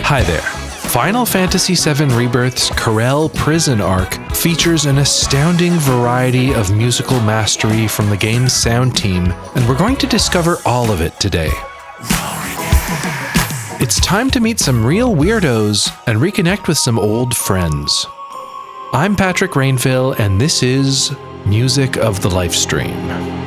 Hi there. Final Fantasy VII Rebirth's Corel Prison arc features an astounding variety of musical mastery from the game's sound team, and we're going to discover all of it today. It's time to meet some real weirdos and reconnect with some old friends. I'm Patrick Rainville, and this is Music of the Lifestream.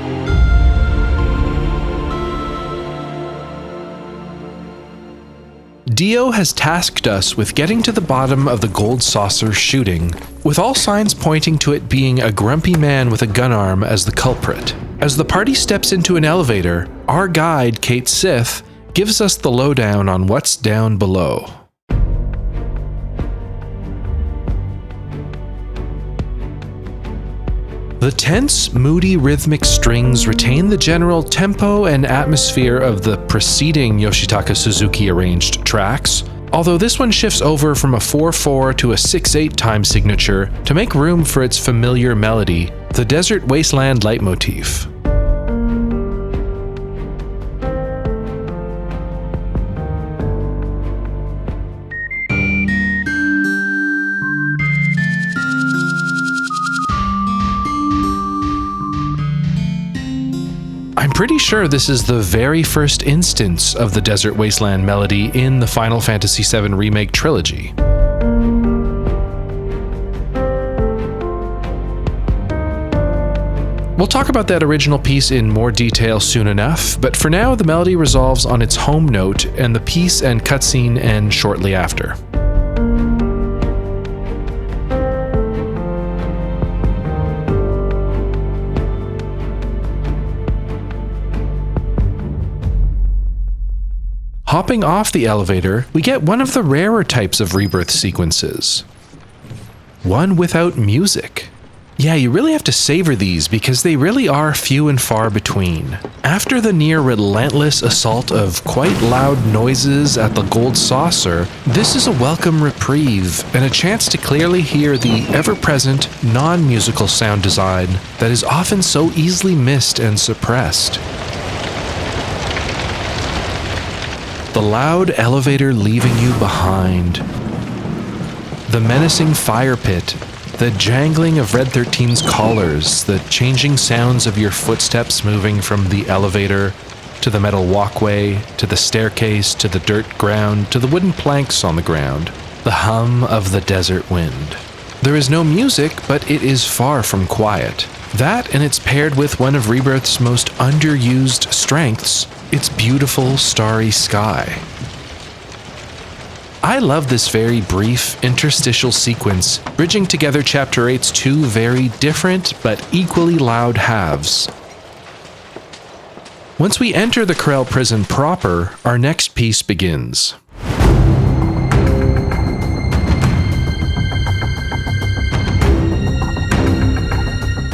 Dio has tasked us with getting to the bottom of the Gold Saucer shooting, with all signs pointing to it being a grumpy man with a gun arm as the culprit. As the party steps into an elevator, our guide, Cait Sith, gives us the lowdown on what's down below. The tense, moody rhythmic strings retain the general tempo and atmosphere of the preceding Yoshitaka Suzuki arranged tracks, although this one shifts over from a 4/4 to a 6/8 time signature to make room for its familiar melody, the Desert Wasteland leitmotif. I'm pretty sure this is the very first instance of the Desert Wasteland melody in the Final Fantasy VII Remake trilogy. We'll talk about that original piece in more detail soon enough, but for now the melody resolves on its home note and the piece and cutscene end shortly after. Hopping off the elevator, we get one of the rarer types of rebirth sequences. One without music. Yeah, you really have to savor these because they really are few and far between. After the near relentless assault of quite loud noises at the Gold Saucer, this is a welcome reprieve and a chance to clearly hear the ever-present, non-musical sound design that is often so easily missed and suppressed. The loud elevator leaving you behind. The menacing fire pit. The jangling of Red 13's collars. The changing sounds of your footsteps moving from the elevator to the metal walkway, to the staircase, to the dirt ground, to the wooden planks on the ground. The hum of the desert wind. There is no music, but it is far from quiet. That, and it's paired with one of Rebirth's most underused strengths, its beautiful starry sky. I love this very brief interstitial sequence, bridging together Chapter 8's two very different but equally loud halves. Once we enter the Corel prison proper, our next piece begins.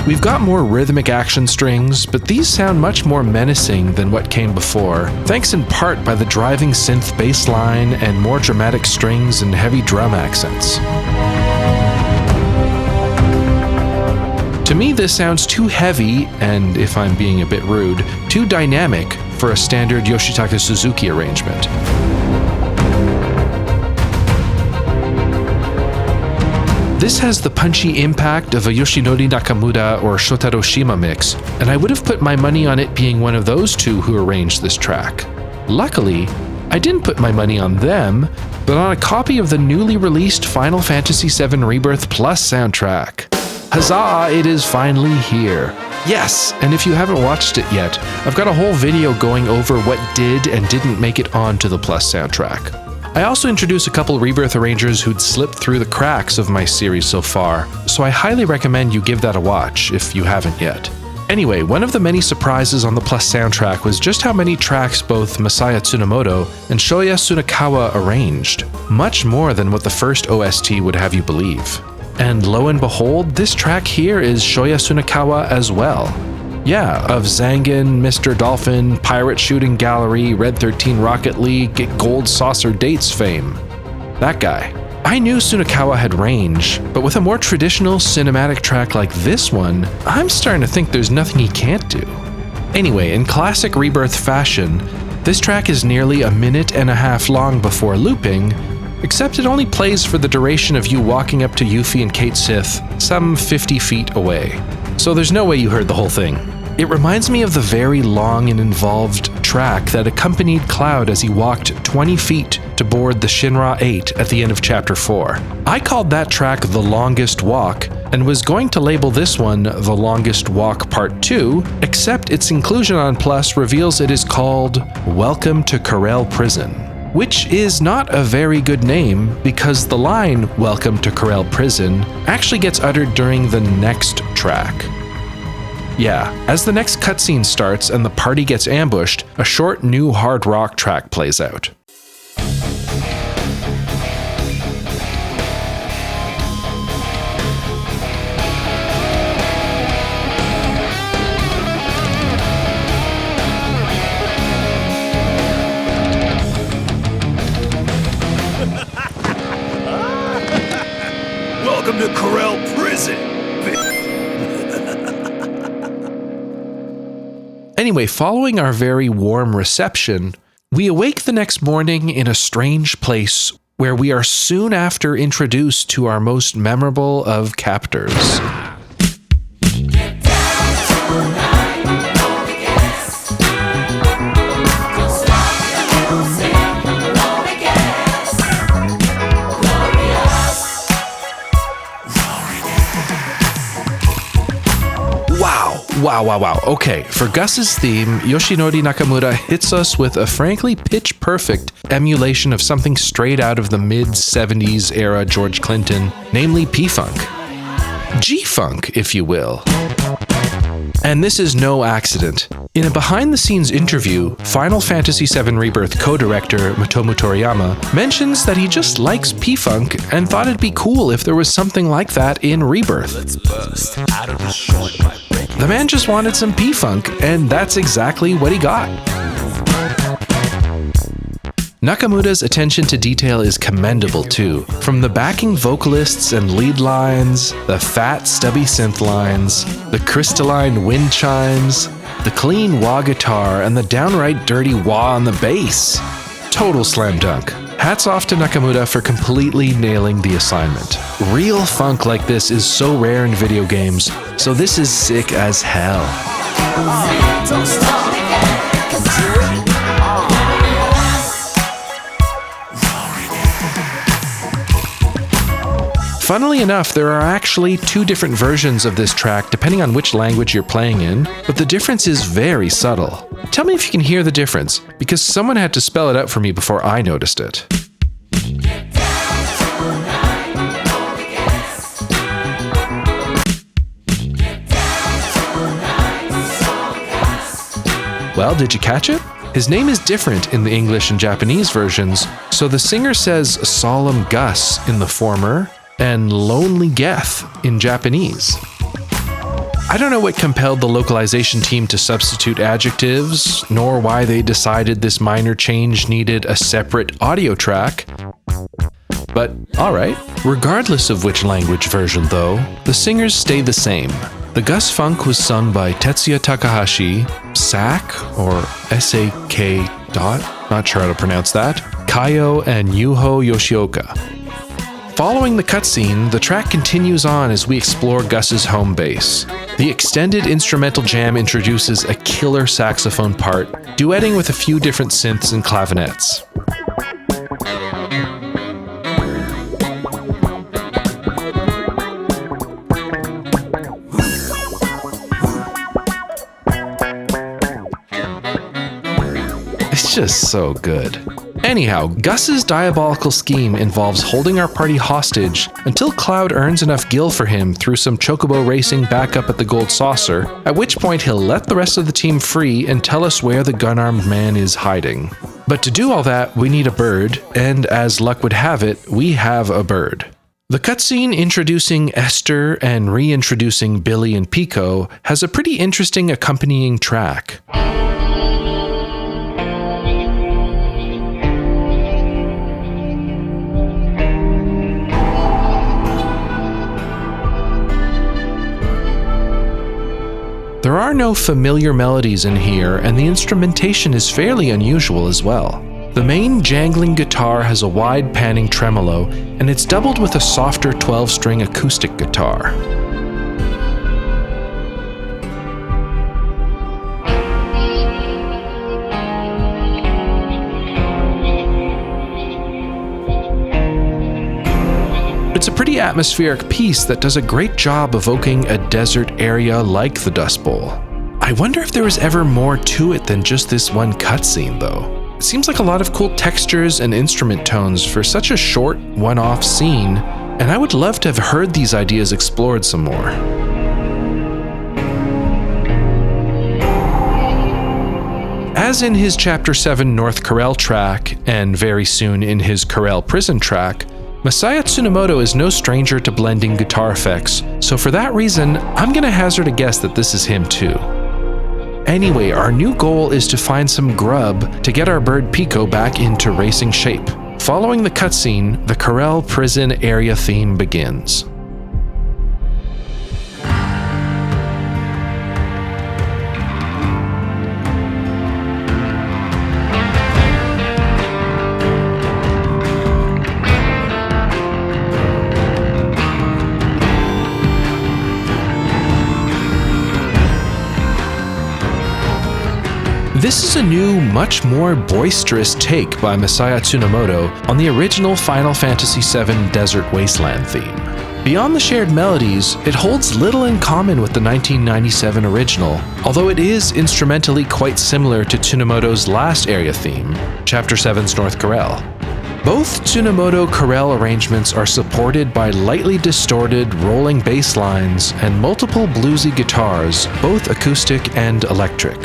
We've got more rhythmic action strings, but these sound much more menacing than what came before, thanks in part by the driving synth bass line and more dramatic strings and heavy drum accents. To me, this sounds too heavy, and if I'm being a bit rude, too dynamic for a standard Yoshitaka Suzuki arrangement. This has the punchy impact of a Yoshinori Nakamura or Shotaro Shima mix, and I would have put my money on it being one of those two who arranged this track. Luckily, I didn't put my money on them, but on a copy of the newly released Final Fantasy VII Rebirth Plus soundtrack. Huzzah, it is finally here. Yes, and if you haven't watched it yet, I've got a whole video going over what did and didn't make it onto the Plus soundtrack. I also introduce a couple Rebirth arrangers who'd slipped through the cracks of my series so far, so I highly recommend you give that a watch if you haven't yet. Anyway, one of the many surprises on the Plus soundtrack was just how many tracks both Masaya Tsunemoto and Shoya Tsunekawa arranged, much more than what the first OST would have you believe. And lo and behold, this track here is Shoya Tsunekawa as well. Yeah, of Zangan, Mr. Dolphin, Pirate Shooting Gallery, Red 13 Rocket League, Gold Saucer Dates fame. That guy. I knew Tsunekawa had range, but with a more traditional cinematic track like this one, I'm starting to think there's nothing he can't do. Anyway, in classic Rebirth fashion, this track is nearly a minute and a half long before looping, except it only plays for the duration of you walking up to Yuffie and Cait Sith, some 50 feet away. So there's no way you heard the whole thing. It reminds me of the very long and involved track that accompanied Cloud as he walked 20 feet to board the Shinra 8 at the end of Chapter 4. I called that track The Longest Walk, and was going to label this one The Longest Walk Part 2, except its inclusion on Plus reveals it is called Welcome to Corel Prison, which is not a very good name because the line Welcome to Corel Prison actually gets uttered during the next track. Yeah, as the next cutscene starts and the party gets ambushed, a short new hard rock track plays out. Welcome to Corel Prison! Anyway, following our very warm reception, we awake the next morning in a strange place where we are soon after introduced to our most memorable of captors. Wow. Okay, for Gus's theme, Yoshinori Nakamura hits us with a frankly pitch-perfect emulation of something straight out of the mid-70s era George Clinton, namely P-Funk. G-Funk, if you will. And this is no accident. In a behind-the-scenes interview, Final Fantasy VII Rebirth co-director Motomu Toriyama mentions that he just likes P-Funk and thought it'd be cool if there was something like that in Rebirth. Let's burst out of the joint by breaking. The man just wanted some P-Funk, and that's exactly what he got. Nakamura's attention to detail is commendable too. From the backing vocalists and lead lines, the fat, stubby synth lines, the crystalline wind chimes, the clean wah guitar, and the downright dirty wah on the bass. Total slam dunk. Hats off to Nakamura for completely nailing the assignment. Real funk like this is so rare in video games, so this is sick as hell. Don't stop. Funnily enough, there are actually two different versions of this track depending on which language you're playing in, but the difference is very subtle. Tell me if you can hear the difference, because someone had to spell it out for me before I noticed it. Well, did you catch it? His name is different in the English and Japanese versions, so the singer says Solemn Gus in the former and Lonely Geth in Japanese. I don't know what compelled the localization team to substitute adjectives, nor why they decided this minor change needed a separate audio track. But alright. Regardless of which language version though, the singers stay the same. The Gus Funk was sung by Tetsuya Takahashi, Sak, or S-A-K dot, not sure how to pronounce that, Kayo, and Yuho Yoshioka. Following the cutscene, the track continues on as we explore Gus's home base. The extended instrumental jam introduces a killer saxophone part, duetting with a few different synths and clavinets. It's just so good. Anyhow, Gus's diabolical scheme involves holding our party hostage until Cloud earns enough gil for him through some chocobo racing back up at the Gold Saucer, at which point he'll let the rest of the team free and tell us where the gun-armed man is hiding. But to do all that, we need a bird, and as luck would have it, we have a bird. The cutscene introducing Esther and reintroducing Billy and Pico has a pretty interesting accompanying track. There are no familiar melodies in here, and the instrumentation is fairly unusual as well. The main jangling guitar has a wide panning tremolo, and it's doubled with a softer 12-string acoustic guitar. It's a pretty atmospheric piece that does a great job evoking a desert area like the Dust Bowl. I wonder if there was ever more to it than just this one cutscene, though. It seems like a lot of cool textures and instrument tones for such a short, one-off scene, and I would love to have heard these ideas explored some more. As in his Chapter 7 North Corel track, and very soon in his Corel Prison track, Masaya Tsunemoto is no stranger to blending guitar effects, so for that reason, I'm gonna hazard a guess that this is him too. Anyway, our new goal is to find some grub to get our bird Pico back into racing shape. Following the cutscene, the Corel Prison area theme begins. This is a new, much more boisterous take by Masaya Tsunemoto on the original Final Fantasy VII Desert Wasteland theme. Beyond the shared melodies, it holds little in common with the 1997 original, although it is instrumentally quite similar to Tsunemoto's last area theme, Chapter 7's North Corel. Both Tsunemoto Corel arrangements are supported by lightly distorted, rolling bass lines and multiple bluesy guitars, both acoustic and electric.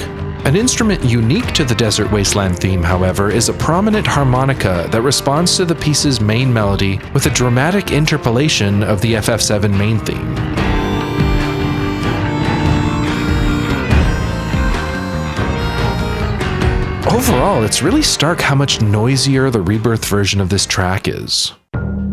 An instrument unique to the Desert Wasteland theme, however, is a prominent harmonica that responds to the piece's main melody with a dramatic interpolation of the FF7 main theme. Overall, it's really stark how much noisier the Rebirth version of this track is.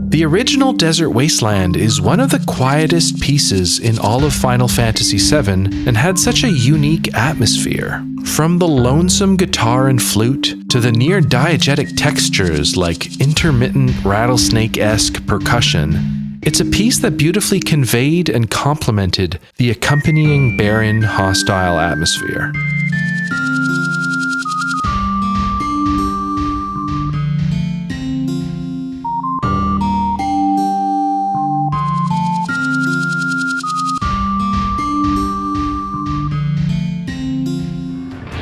The original Desert Wasteland is one of the quietest pieces in all of Final Fantasy VII and had such a unique atmosphere. From the lonesome guitar and flute to the near diegetic textures like intermittent rattlesnake-esque percussion, it's a piece that beautifully conveyed and complemented the accompanying barren, hostile atmosphere.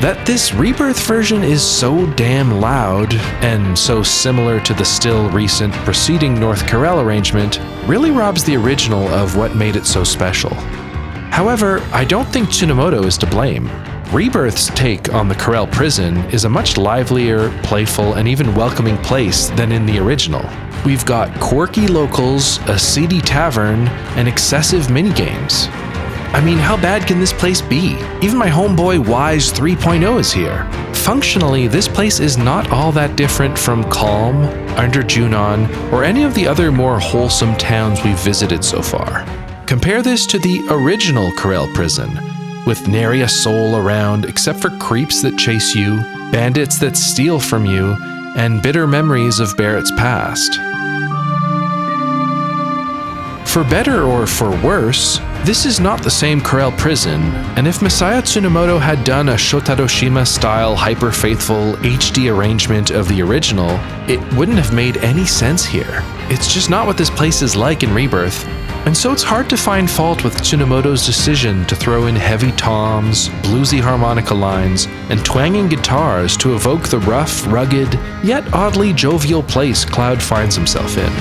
That this Rebirth version is so damn loud, and so similar to the still recent preceding North Corel arrangement, really robs the original of what made it so special. However, I don't think Tsunemoto is to blame. Rebirth's take on the Corel Prison is a much livelier, playful, and even welcoming place than in the original. We've got quirky locals, a seedy tavern, and excessive minigames. I mean, how bad can this place be? Even my homeboy Wise 3.0 is here. Functionally, this place is not all that different from Calm, Under Junon, or any of the other more wholesome towns we've visited so far. Compare this to the original Corel Prison, with nary a soul around except for creeps that chase you, bandits that steal from you, and bitter memories of Barrett's past. For better or for worse, this is not the same Corel Prison, and if Masaya Tsunemoto had done a Shotaroshima-style hyper-faithful HD arrangement of the original, it wouldn't have made any sense here. It's just not what this place is like in Rebirth, and so it's hard to find fault with Tsunemoto's decision to throw in heavy toms, bluesy harmonica lines, and twanging guitars to evoke the rough, rugged, yet oddly jovial place Cloud finds himself in.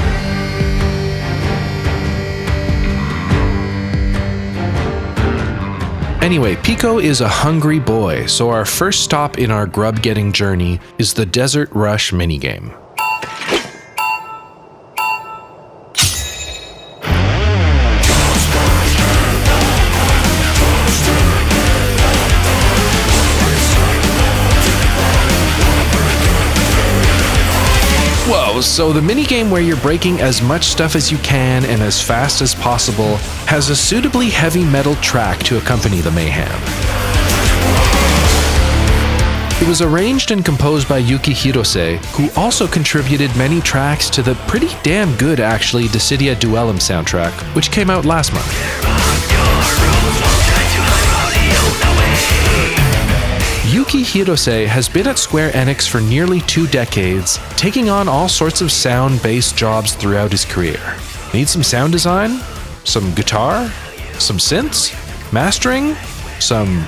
Anyway, Pico is a hungry boy, so our first stop in our grub-getting journey is the Desert Rush minigame. So the minigame where you're breaking as much stuff as you can and as fast as possible has a suitably heavy metal track to accompany the mayhem. It was arranged and composed by Yuki Hirose, who also contributed many tracks to the pretty damn good, actually, Dissidia Duellum soundtrack, which came out last month. Yuki Hirose has been at Square Enix for nearly 2 decades, taking on all sorts of sound-based jobs throughout his career. Need some sound design? Some guitar? Some synths? Mastering? Some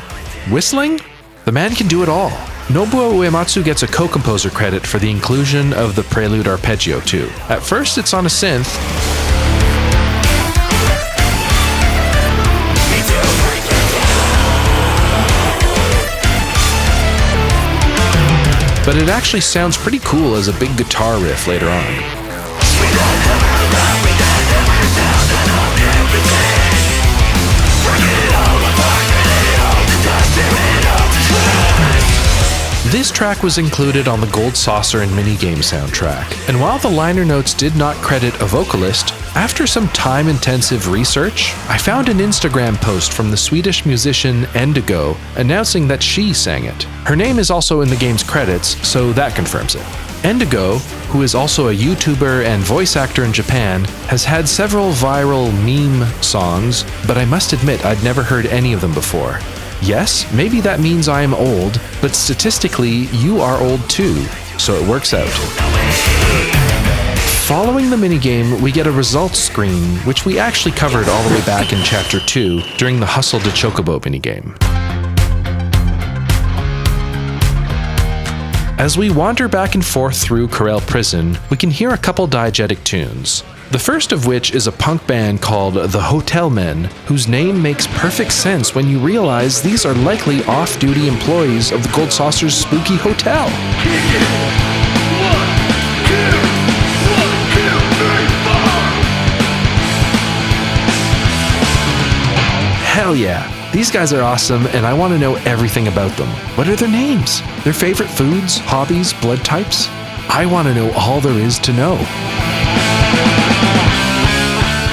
whistling? The man can do it all. Nobuo Uematsu gets a co-composer credit for the inclusion of the Prelude Arpeggio too. At first it's on a synth, but it actually sounds pretty cool as a big guitar riff later on. This track was included on the Gold Saucer and Minigame soundtrack, and while the liner notes did not credit a vocalist, after some time-intensive research, I found an Instagram post from the Swedish musician Endigo announcing that she sang it. Her name is also in the game's credits, so that confirms it. Endigo, who is also a YouTuber and voice actor in Japan, has had several viral meme songs, but I must admit I'd never heard any of them before. Yes, maybe that means I am old, but statistically, you are old too, so it works out. Following the minigame, we get a results screen, which we actually covered all the way back in Chapter 2 during the Hustle to Chocobo minigame. As we wander back and forth through Corel Prison, we can hear a couple diegetic tunes. The first of which is a punk band called The Hotel Men, whose name makes perfect sense when you realize these are likely off-duty employees of the Gold Saucer's spooky hotel. Hell yeah! These guys are awesome, and I want to know everything about them. What are their names? Their favorite foods, hobbies, blood types? I want to know all there is to know.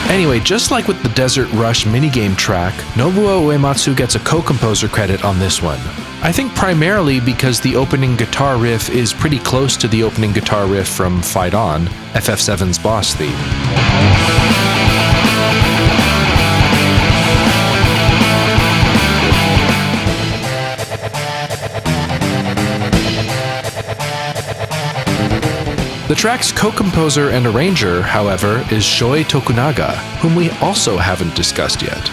Anyway, just like with the Desert Rush minigame track, Nobuo Uematsu gets a co-composer credit on this one. I think primarily because the opening guitar riff is pretty close to the opening guitar riff from Fight On, FF7's boss theme. The track's co-composer and arranger, however, is Shoei Tokunaga, whom we also haven't discussed yet.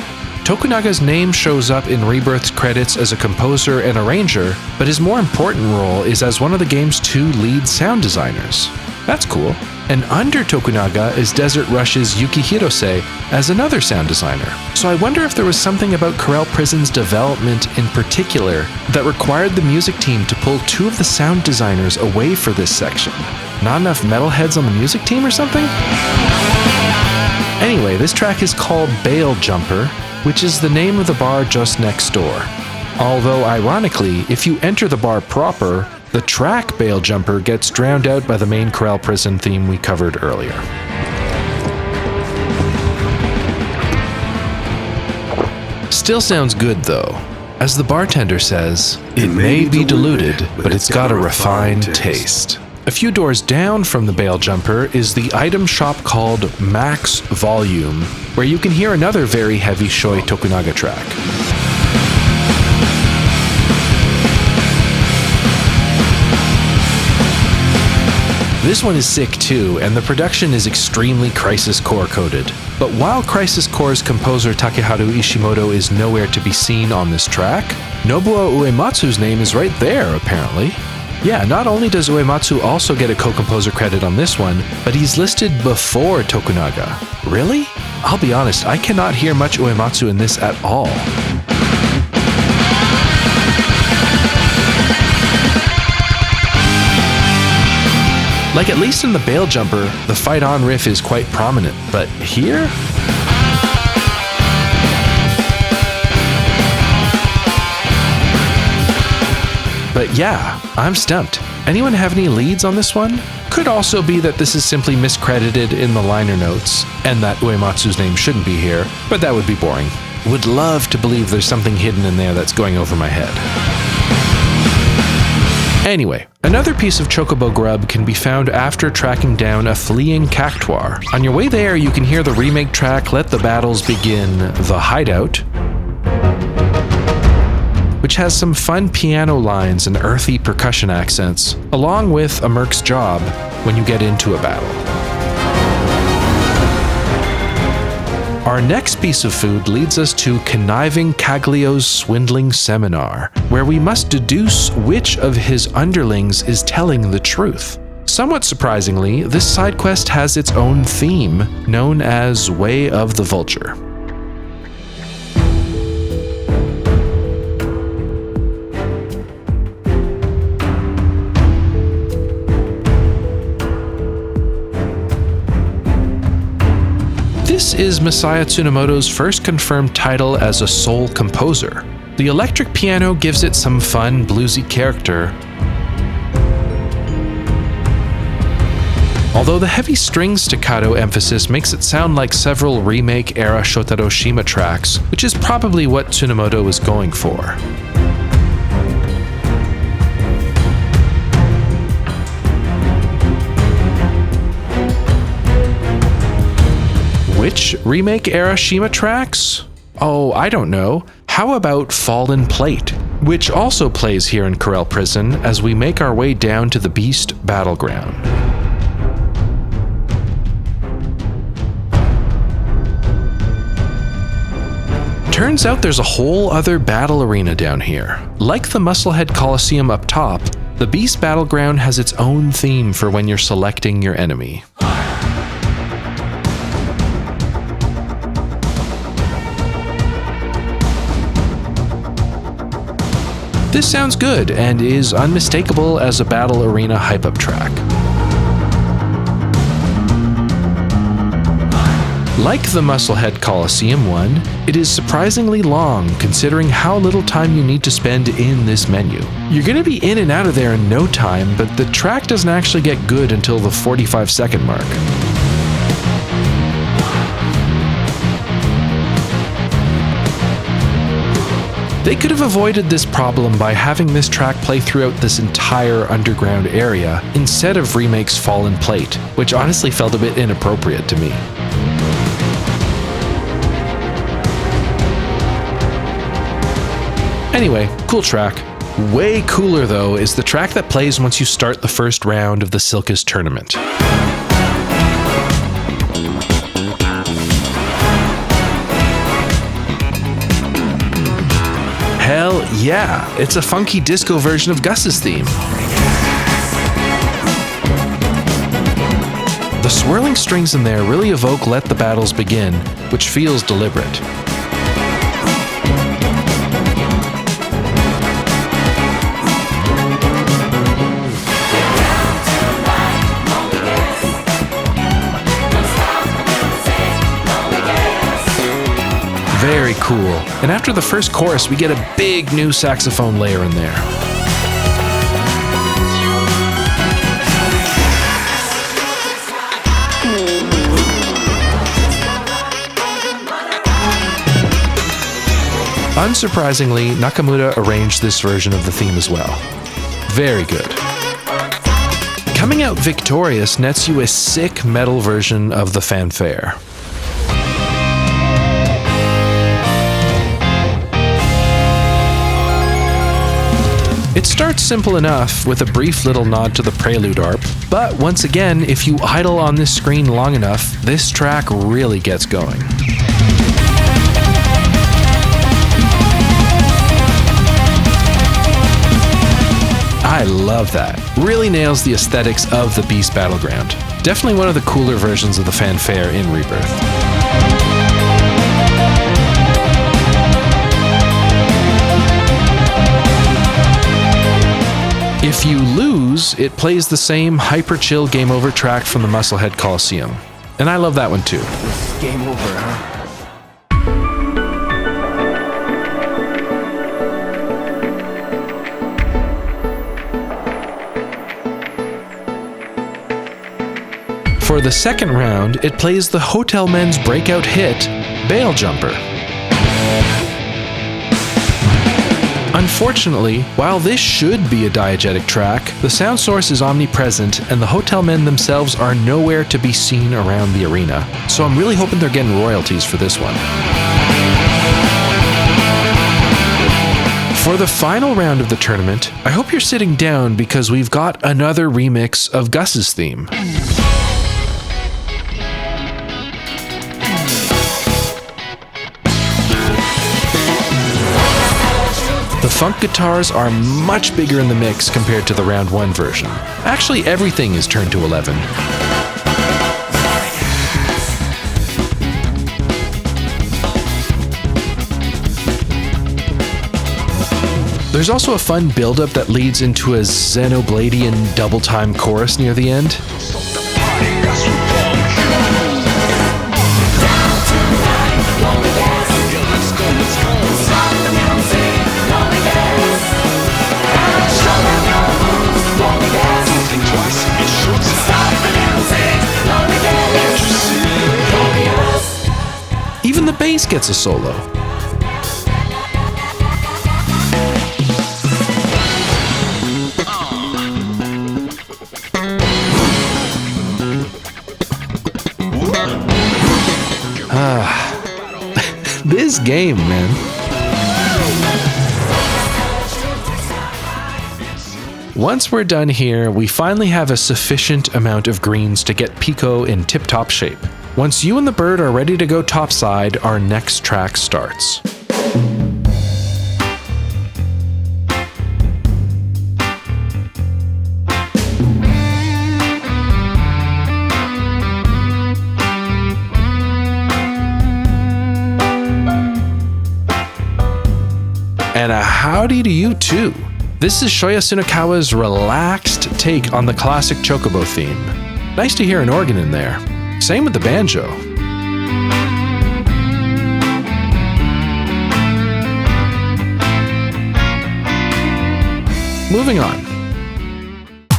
Tokunaga's name shows up in Rebirth's credits as a composer and arranger, but his more important role is as one of the game's 2 lead sound designers. That's cool. And under Tokunaga is Desert Rush's Yuki Hirose as another sound designer. So I wonder if there was something about Corel Prison's development in particular that required the music team to pull 2 of the sound designers away for this section. Not enough metalheads on the music team or something? Anyway, this track is called Bail Jumper, which is the name of the bar just next door. Although, ironically, if you enter the bar proper, the track Bail Jumper gets drowned out by the main Corel Prison theme we covered earlier. Still sounds good though. As the bartender says, it may be diluted, but it's got a refined taste. A few doors down from the Bail Jumper is the item shop called Max Volume, where you can hear another very heavy Shoei Tokunaga track. This one is sick too, and the production is extremely Crisis Core coded. But while Crisis Core's composer Takeharu Ishimoto is nowhere to be seen on this track, Nobuo Uematsu's name is right there, apparently. Yeah, not only does Uematsu also get a co-composer credit on this one, but he's listed before Tokunaga. Really? I'll be honest, I cannot hear much Uematsu in this at all. Like, at least in the Bail Jumper, the Fight On riff is quite prominent, but here? But yeah, I'm stumped. Anyone have any leads on this one? Could also be that this is simply miscredited in the liner notes, and that Uematsu's name shouldn't be here, but that would be boring. Would love to believe there's something hidden in there that's going over my head. Anyway, another piece of chocobo grub can be found after tracking down a fleeing cactuar. On your way there, you can hear the remake track Let the Battles Begin, The Hideout, which has some fun piano lines and earthy percussion accents, along with a Merc's Job when you get into a battle. Our next piece of food leads us to Conniving Caglio's Swindling Seminar, where we must deduce which of his underlings is telling the truth. Somewhat surprisingly, this side quest has its own theme, known as Way of the Vulture. This is Masaya Tsunemoto's first confirmed title as a sole composer. The electric piano gives it some fun, bluesy character, although the heavy string staccato emphasis makes it sound like several remake-era Shotaro Shima tracks, which is probably what Tsunemoto was going for. Which remake-era Shima tracks? Oh, I don't know. How about Fallen Plate, which also plays here in Corel Prison as we make our way down to the Beast Battleground. Turns out there's a whole other battle arena down here. Like the Musclehead Coliseum up top, the Beast Battleground has its own theme for when you're selecting your enemy. This sounds good and is unmistakable as a battle arena hype-up track. Like the Musclehead Coliseum one, it is surprisingly long considering how little time you need to spend in this menu. You're going to be in and out of there in no time, but the track doesn't actually get good until the 45-second mark. They could have avoided this problem by having this track play throughout this entire underground area instead of Remake's Fallen Plate, which honestly felt a bit inappropriate to me. Anyway, cool track. Way cooler though is the track that plays once you start the first round of the Silkus tournament. Hell yeah, it's a funky disco version of Gus's theme. The swirling strings in there really evoke Let the Battles Begin, which feels deliberate. Very cool. And after the first chorus, we get a big new saxophone layer in there. Unsurprisingly, Nakamura arranged this version of the theme as well. Very good. Coming out victorious nets you a sick metal version of the fanfare. It starts simple enough with a brief little nod to the Prelude ARP, but once again, if you idle on this screen long enough, this track really gets going. I love that. Really nails the aesthetics of the Beast Battleground. Definitely one of the cooler versions of the fanfare in Rebirth. If you lose, it plays the same hyper-chill game over track from the Musclehead Coliseum. And I love that one too. Game over, huh? For the second round, it plays the Hotel Men's breakout hit, Bail Jumper. Unfortunately, while this should be a diegetic track, the sound source is omnipresent and the hotel men themselves are nowhere to be seen around the arena. So I'm really hoping they're getting royalties for this one. For the final round of the tournament, I hope you're sitting down because we've got another remix of Gus's theme. The funk guitars are much bigger in the mix compared to the round 1 version. Actually, everything is turned to 11. There's also a fun build-up that leads into a Xenobladian double-time chorus near the end. Even the bass gets a solo. This game, man. Once we're done here, we finally have a sufficient amount of greens to get Pico in tip-top shape. Once you and the bird are ready to go topside, our next track starts. And a howdy to you too. This is Shoya Tsunekawa's relaxed take on the classic Chocobo theme. Nice to hear an organ in there. Same with the banjo. Moving on.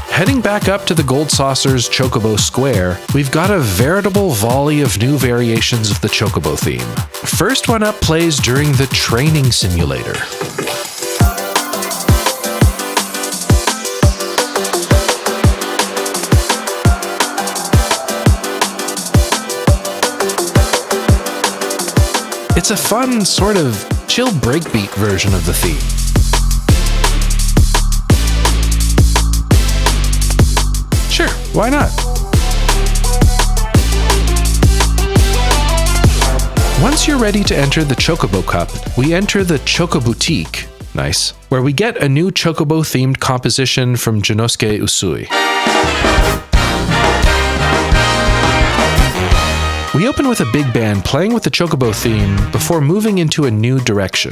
Heading back up to the Gold Saucer's Chocobo Square, we've got a veritable volley of new variations of the Chocobo theme. First one up plays during the training simulator. It's a fun, sort of chill breakbeat version of the theme. Sure, why not? Once you're ready to enter the Chocobo Cup, we enter the Chocoboutique, nice, where we get a new Chocobo-themed composition from Junosuke Usui. We open with a big band playing with the Chocobo theme before moving into a new direction.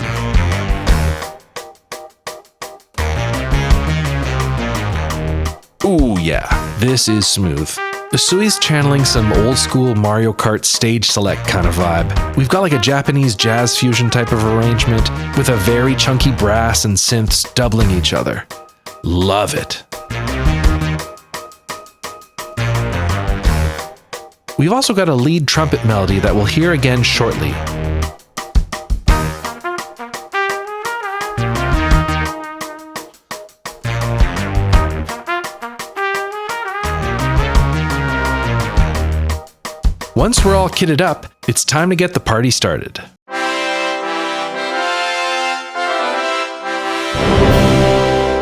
Ooh yeah, this is smooth. Usui's channeling some old school Mario Kart stage select kind of vibe. We've got like a Japanese jazz fusion type of arrangement with a very chunky brass and synths doubling each other. Love it. We've also got a lead trumpet melody that we'll hear again shortly. Once we're all kitted up, it's time to get the party started.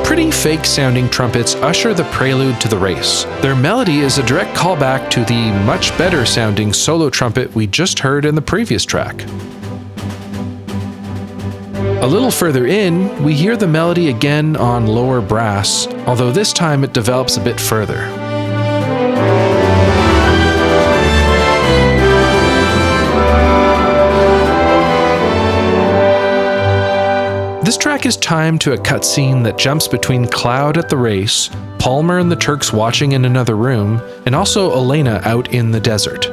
Pretty fake-sounding trumpets usher the prelude to the race. Their melody is a direct callback to the much better-sounding solo trumpet we just heard in the previous track. A little further in, we hear the melody again on lower brass, although this time it develops a bit further. This track is timed to a cutscene that jumps between Cloud at the race, Palmer and the Turks watching in another room, and also Elena out in the desert.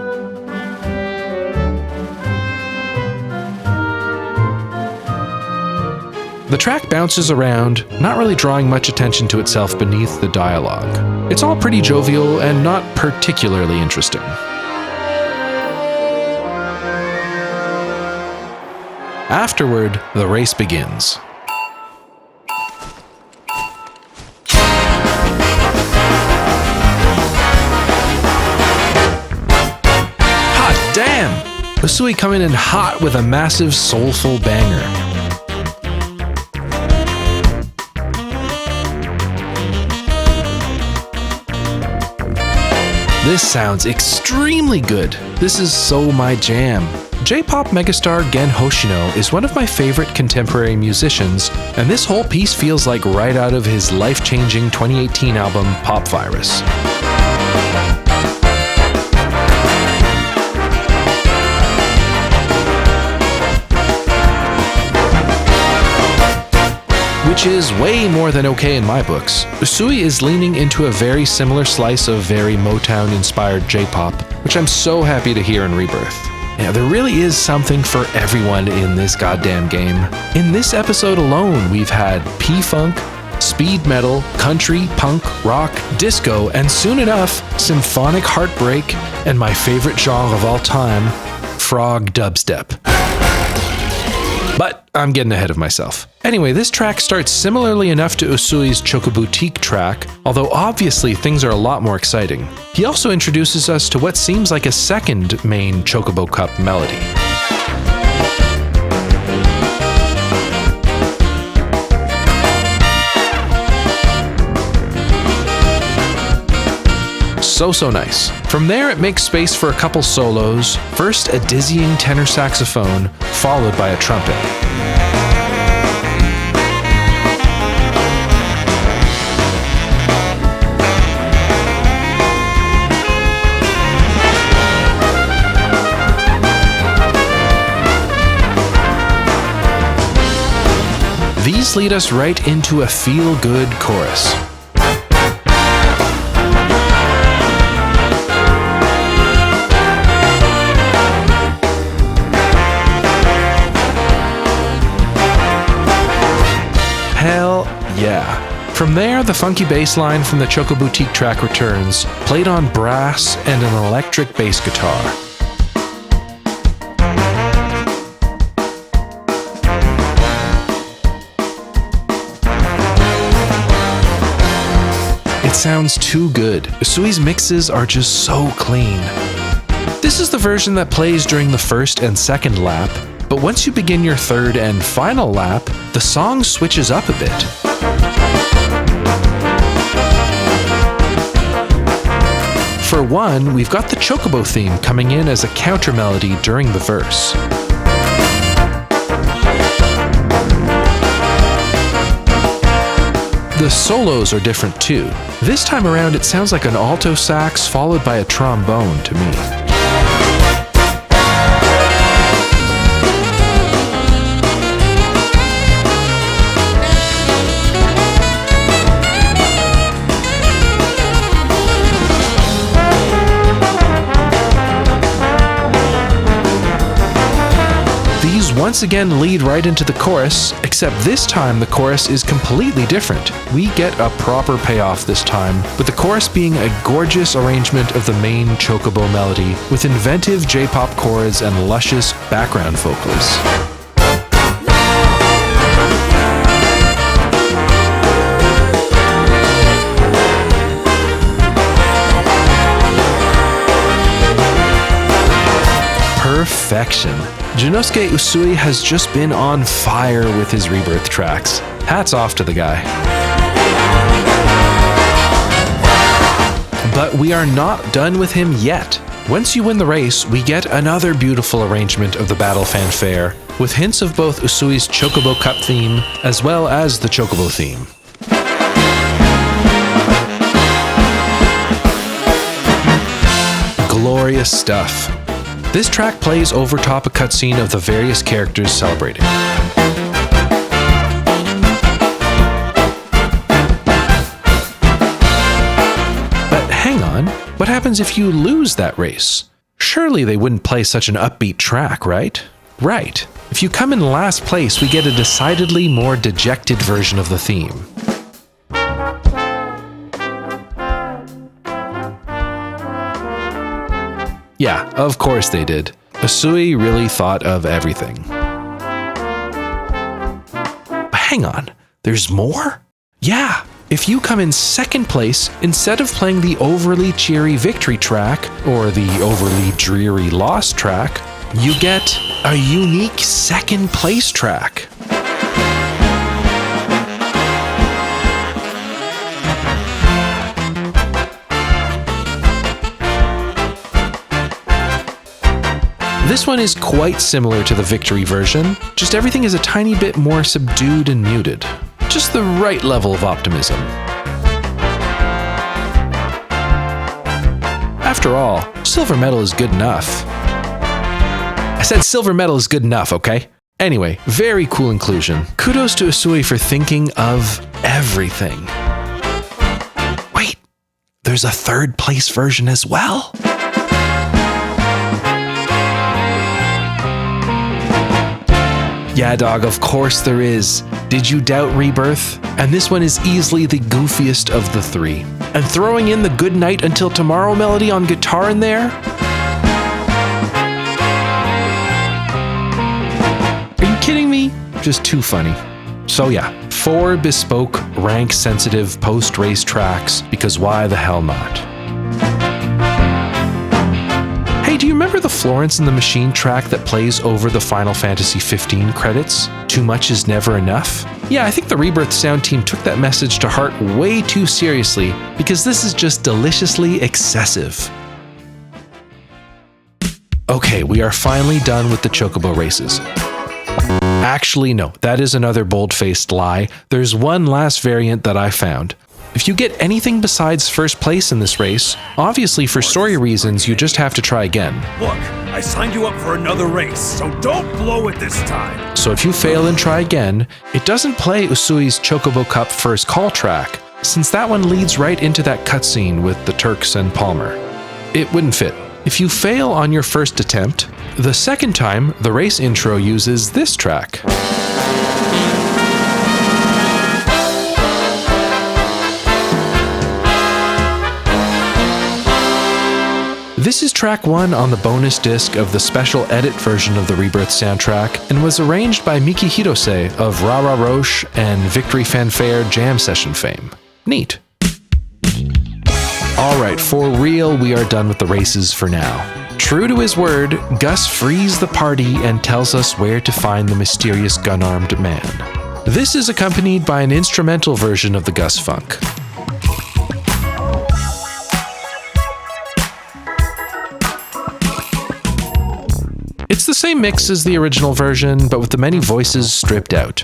The track bounces around, not really drawing much attention to itself beneath the dialogue. It's all pretty jovial and not particularly interesting. Afterward, the race begins. Usui coming in hot with a massive soulful banger. This sounds extremely good. This is so my jam. J-pop megastar Gen Hoshino is one of my favorite contemporary musicians, and this whole piece feels like right out of his life-changing 2018 album Pop Virus. Which is way more than okay in my books. Usui is leaning into a very similar slice of very Motown-inspired J-pop, which I'm so happy to hear in Rebirth. Yeah, there really is something for everyone in this goddamn game. In this episode alone, we've had P-Funk, speed metal, country, punk, rock, disco, and soon enough, symphonic heartbreak, and my favorite genre of all time, frog dubstep. But I'm getting ahead of myself. Anyway, this track starts similarly enough to Usui's Chocoboutique track, although obviously things are a lot more exciting. He also introduces us to what seems like a second main Chocobo Cup melody. So nice. From there, it makes space for a couple solos, first a dizzying tenor saxophone, followed by a trumpet. These lead us right into a feel-good chorus. Yeah. From there, the funky bass line from the Chocoboutique track returns, played on brass and an electric bass guitar. It sounds too good. Usui's mixes are just so clean. This is the version that plays during the first and second lap, but once you begin your third and final lap, the song switches up a bit. For one, we've got the Chocobo theme coming in as a counter melody during the verse. The solos are different too. This time around, it sounds like an alto sax followed by a trombone to me. Once again lead right into the chorus, except this time the chorus is completely different. We get a proper payoff this time, with the chorus being a gorgeous arrangement of the main Chocobo melody, with inventive J-pop chords and luscious background vocals. Perfection. Junosuke Usui has just been on fire with his Rebirth tracks. Hats off to the guy. But we are not done with him yet. Once you win the race, we get another beautiful arrangement of the battle fanfare, with hints of both Usui's Chocobo Cup theme as well as the Chocobo theme. Glorious stuff. This track plays over top a cutscene of the various characters celebrating. But hang on, what happens if you lose that race? Surely they wouldn't play such an upbeat track, right? Right. If you come in last place, we get a decidedly more dejected version of the theme. Yeah, of course they did. Usui really thought of everything. But hang on, there's more? Yeah, if you come in second place, instead of playing the overly cheery victory track or the overly dreary loss track, you get a unique second place track. This one is quite similar to the Victory version, just everything is a tiny bit more subdued and muted. Just the right level of optimism. After all, silver medal is good enough. I said silver medal is good enough, okay? Anyway, very cool inclusion. Kudos to Usui for thinking of everything. Wait, there's a third place version as well? Yeah, dog, of course there is. Did you doubt Rebirth? And this one is easily the goofiest of the three. And throwing in the Good Night Until Tomorrow melody on guitar in there? Are you kidding me? Just too funny. So yeah, 4 bespoke, rank-sensitive post-race tracks, because why the hell not? Hey, do you remember the Florence and the Machine track that plays over the Final Fantasy XV credits? Too much is never enough? Yeah, I think the Rebirth sound team took that message to heart way too seriously, because this is just deliciously excessive. Okay, we are finally done with the Chocobo races. Actually, no, that is another bold-faced lie. There's one last variant that I found. If you get anything besides first place in this race, obviously for story reasons you just have to try again. Look, I signed you up for another race, so don't blow it this time. So if you fail and try again, it doesn't play Usui's Chocobo Cup First Call track, since that one leads right into that cutscene with the Turks and Palmer. It wouldn't fit. If you fail on your first attempt, the second time the race intro uses this track. This is track 1 on the bonus disc of the special edit version of the Rebirth soundtrack and was arranged by Miki Hirose of Rara Roche and Victory Fanfare Jam Session fame. Neat. Alright, for real, we are done with the races for now. True to his word, Gus frees the party and tells us where to find the mysterious gun-armed man. This is accompanied by an instrumental version of the Gus Funk. It's the same mix as the original version, but with the many voices stripped out.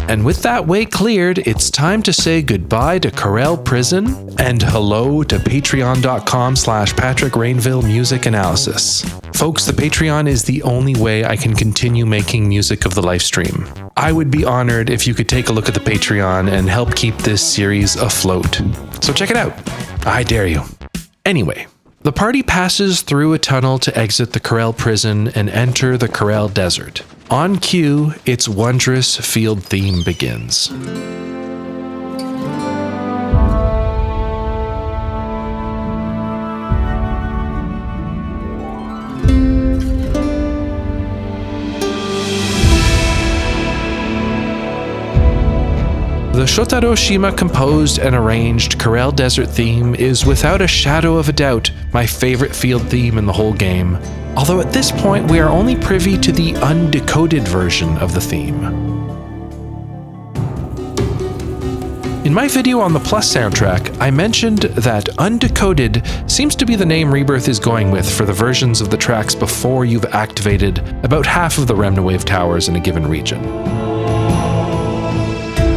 And with that way cleared, it's time to say goodbye to Corel Prison and hello to patreon.com/Patrick Rainville Music Analysis. Folks, the Patreon is the only way I can continue making music of the live stream. I would be honored if you could take a look at the Patreon and help keep this series afloat. So check it out. I dare you. Anyway, the party passes through a tunnel to exit the Corel Prison and enter the Corel Desert. On cue, its wondrous field theme begins. The Shotaro Shima composed and arranged Corel Desert theme is without a shadow of a doubt my favorite field theme in the whole game, although at this point we are only privy to the undecoded version of the theme. In my video on the Plus soundtrack, I mentioned that undecoded seems to be the name Rebirth is going with for the versions of the tracks before you've activated about half of the Remnawave towers in a given region.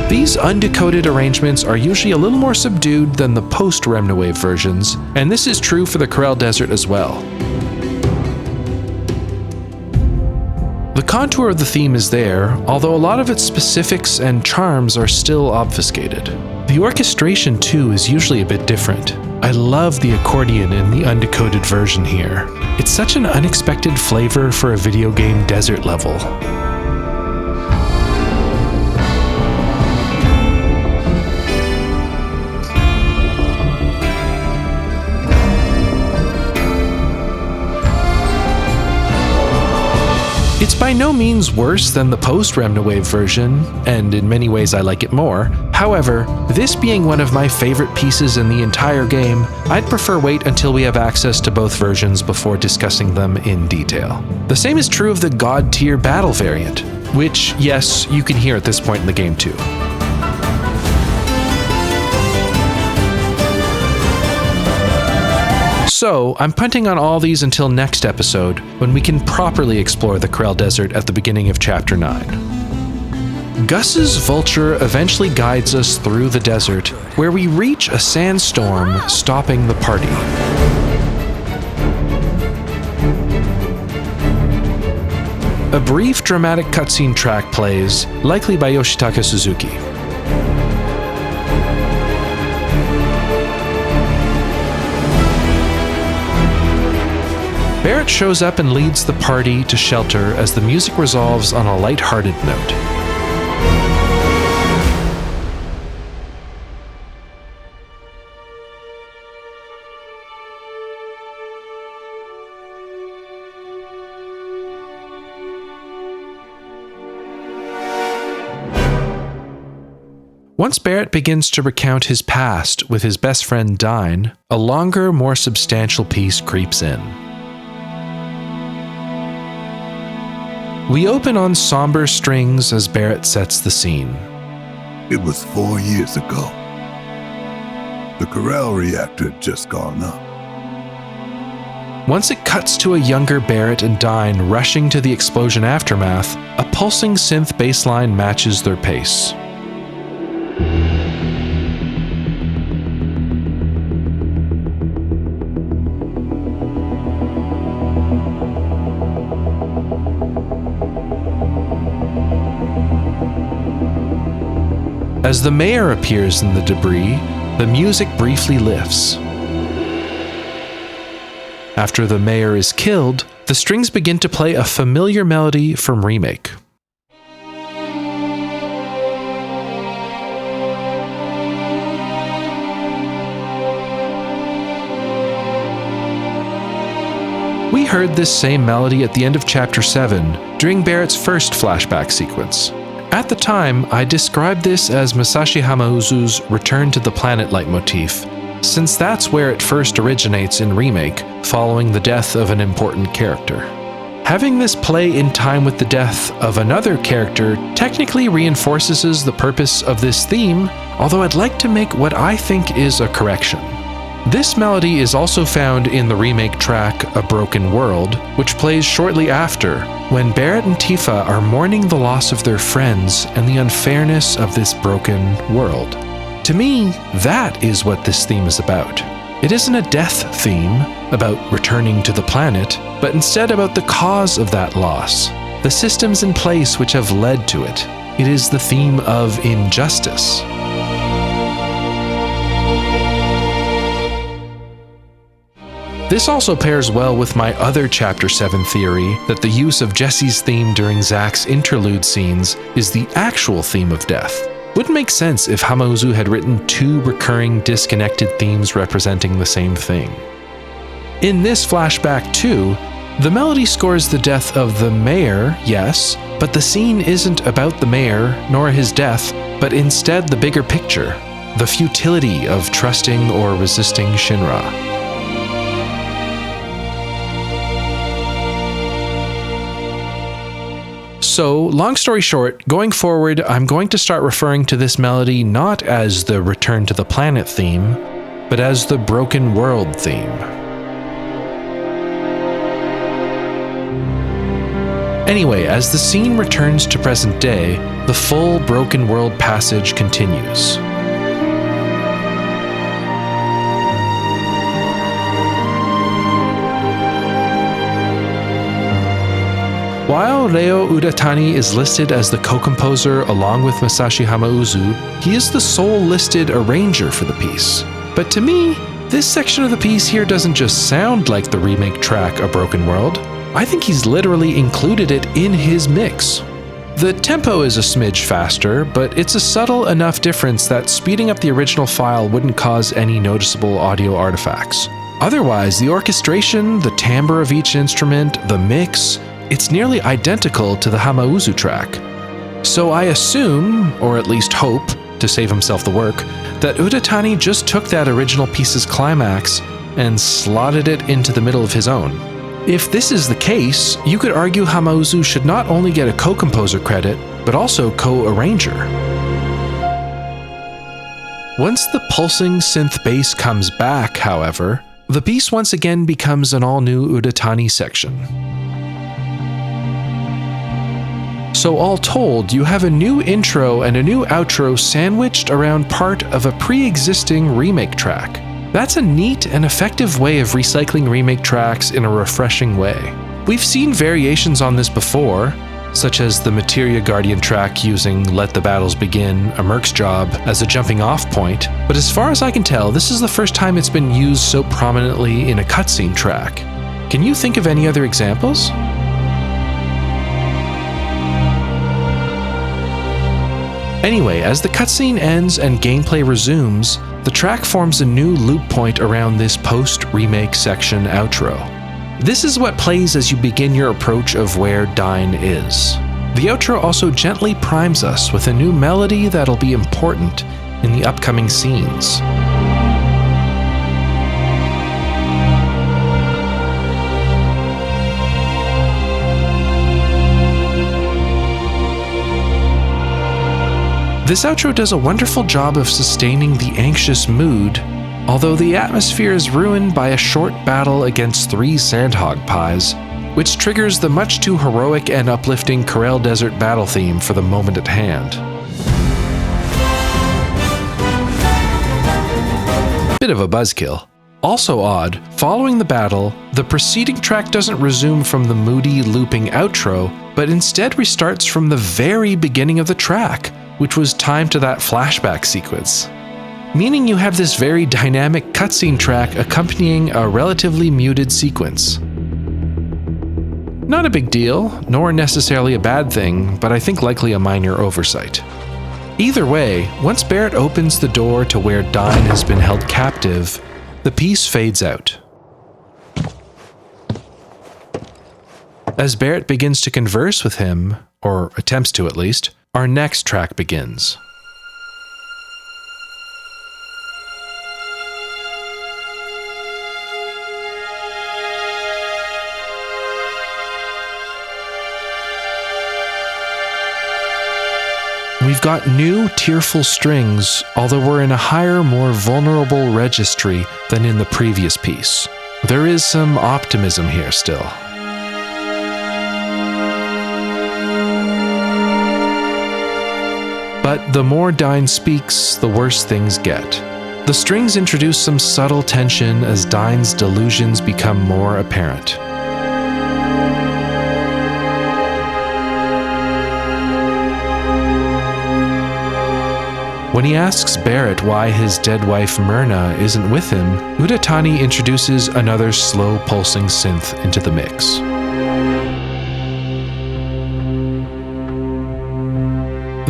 These undecoded arrangements are usually a little more subdued than the post-Remnawave versions, and this is true for the Corel Desert as well. The contour of the theme is there, although a lot of its specifics and charms are still obfuscated. The orchestration too is usually a bit different. I love the accordion in the undecoded version here. It's such an unexpected flavor for a video game desert level. It's by no means worse than the post-Remnawave version, and in many ways I like it more. However, this being one of my favorite pieces in the entire game, I'd prefer wait until we have access to both versions before discussing them in detail. The same is true of the God Tier Battle variant, which, yes, you can hear at this point in the game too. So, I'm punting on all these until next episode, when we can properly explore the Corel Desert at the beginning of Chapter 9. Gus's vulture eventually guides us through the desert, where we reach a sandstorm, stopping the party. A brief dramatic cutscene track plays, likely by Yoshitaka Suzuki. Barret shows up and leads the party to shelter as the music resolves on a light-hearted note. Once Barret begins to recount his past with his best friend Dyne, a longer, more substantial piece creeps in. We open on somber strings as Barret sets the scene. It was 4 years ago. The Corel reactor had just gone up. Once it cuts to a younger Barret and Dyne rushing to the explosion aftermath, a pulsing synth bass line matches their pace. As the mayor appears in the debris, the music briefly lifts. After the mayor is killed, the strings begin to play a familiar melody from Remake. We heard this same melody at the end of Chapter 7, during Barret's first flashback sequence. At the time, I described this as Masashi Hamauzu's Return to the Planet leitmotif, since that's where it first originates in Remake, following the death of an important character. Having this play in time with the death of another character technically reinforces the purpose of this theme, although I'd like to make what I think is a correction. This melody is also found in the Remake track A Broken World, which plays shortly after, when Barret and Tifa are mourning the loss of their friends and the unfairness of this broken world. To me, that is what this theme is about. It isn't a death theme, about returning to the planet, but instead about the cause of that loss, the systems in place which have led to it. It is the theme of injustice. This also pairs well with my other Chapter 7 theory that the use of Jesse's theme during Zack's interlude scenes is the actual theme of death. Wouldn't make sense if Hamauzu had written two recurring disconnected themes representing the same thing. In this flashback too, the melody scores the death of the mayor, yes, but the scene isn't about the mayor nor his death, but instead the bigger picture, the futility of trusting or resisting Shinra. So, long story short, going forward, I'm going to start referring to this melody not as the Return to the Planet theme, but as the Broken World theme. Anyway, as the scene returns to present day, the full Broken World passage continues. While Reo Udatani is listed as the co-composer along with Masashi Hamauzu, he is the sole listed arranger for the piece. But to me, this section of the piece here doesn't just sound like the Remake track A Broken World. I think he's literally included it in his mix. The tempo is a smidge faster, but it's a subtle enough difference that speeding up the original file wouldn't cause any noticeable audio artifacts. Otherwise, the orchestration, the timbre of each instrument, the mix, it's nearly identical to the Hamauzu track. So I assume, or at least hope, to save himself the work, that Udatani just took that original piece's climax and slotted it into the middle of his own. If this is the case, you could argue Hamauzu should not only get a co-composer credit, but also co-arranger. Once the pulsing synth bass comes back, however, the piece once again becomes an all-new Udatani section. So all told, you have a new intro and a new outro sandwiched around part of a pre-existing remake track. That's a neat and effective way of recycling remake tracks in a refreshing way. We've seen variations on this before, such as the Materia Guardian track using Let the Battles Begin, a Merc's Job, as a jumping off point, but as far as I can tell, this is the first time it's been used so prominently in a cutscene track. Can you think of any other examples? Anyway, as the cutscene ends and gameplay resumes, the track forms a new loop point around this post-remake section outro. This is what plays as you begin your approach of where Dyne is. The outro also gently primes us with a new melody that'll be important in the upcoming scenes. This outro does a wonderful job of sustaining the anxious mood, although the atmosphere is ruined by a short battle against 3 Sandhog pies, which triggers the much too heroic and uplifting Corel Desert battle theme for the moment at hand. Bit of a buzzkill. Also odd, following the battle, the preceding track doesn't resume from the moody, looping outro, but instead restarts from the very beginning of the track, which was timed to that flashback sequence. Meaning you have this very dynamic cutscene track accompanying a relatively muted sequence. Not a big deal, nor necessarily a bad thing, but I think likely a minor oversight. Either way, once Barret opens the door to where Dyne has been held captive, the piece fades out. As Barret begins to converse with him, or attempts to at least, our next track begins. We've got new, tearful strings, although we're in a higher, more vulnerable registry than in the previous piece. There is some optimism here still. But the more Dyne speaks, the worse things get. The strings introduce some subtle tension as Dyne's delusions become more apparent. When he asks Barret why his dead wife Myrna isn't with him, Udatani introduces another slow pulsing synth into the mix.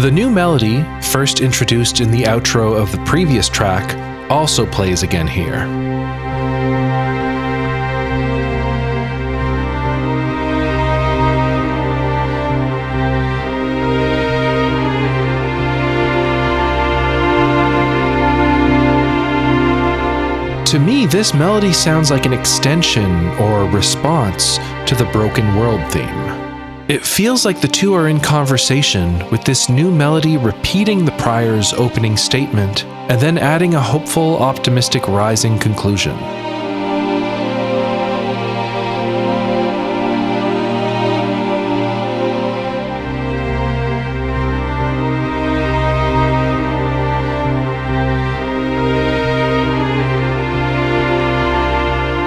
The new melody, first introduced in the outro of the previous track, also plays again here. To me, this melody sounds like an extension or response to the Broken World theme. It feels like the two are in conversation, with this new melody repeating the prior's opening statement, and then adding a hopeful, optimistic, rising conclusion.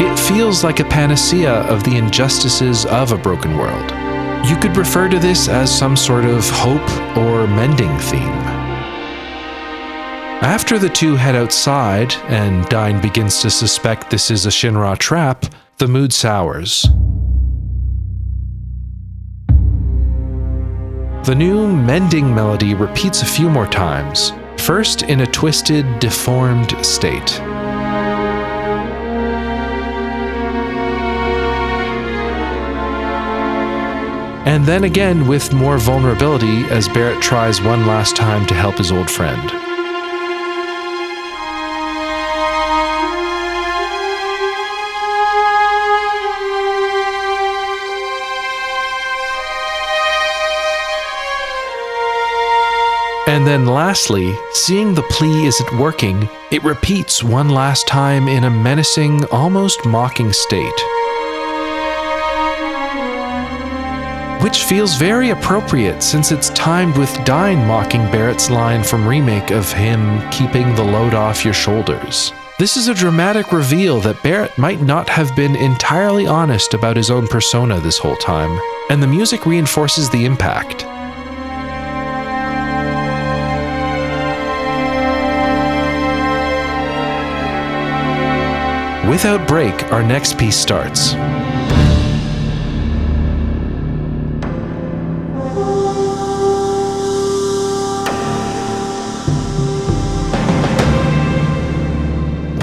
It feels like a panacea of the injustices of a broken world. You could refer to this as some sort of hope or mending theme. After the two head outside, and Dyne begins to suspect this is a Shinra trap, the mood sours. The new mending melody repeats a few more times, first in a twisted, deformed state. and then again with more vulnerability as Barrett tries one last time to help his old friend. And then lastly, seeing the plea isn't working, it repeats one last time in a menacing, almost mocking state. Which feels very appropriate since it's timed with Dine mocking Barrett's line from Remake of him keeping the load off your shoulders. This is a dramatic reveal that Barrett might not have been entirely honest about his own persona this whole time, and the music reinforces the impact. Without break, our next piece starts.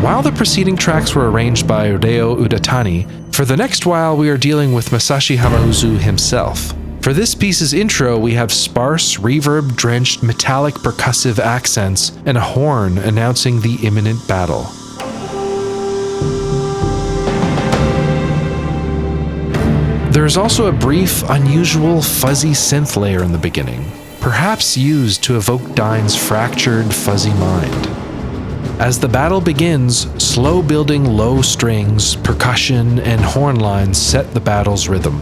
While the preceding tracks were arranged by Reo Udatani, for the next while we are dealing with Masashi Hamauzu himself. For this piece's intro, we have sparse, reverb-drenched metallic percussive accents and a horn announcing the imminent battle. There is also a brief, unusual, fuzzy synth layer in the beginning, perhaps used to evoke Dine's fractured, fuzzy mind. As the battle begins, slow-building low strings, percussion, and horn lines set the battle's rhythm.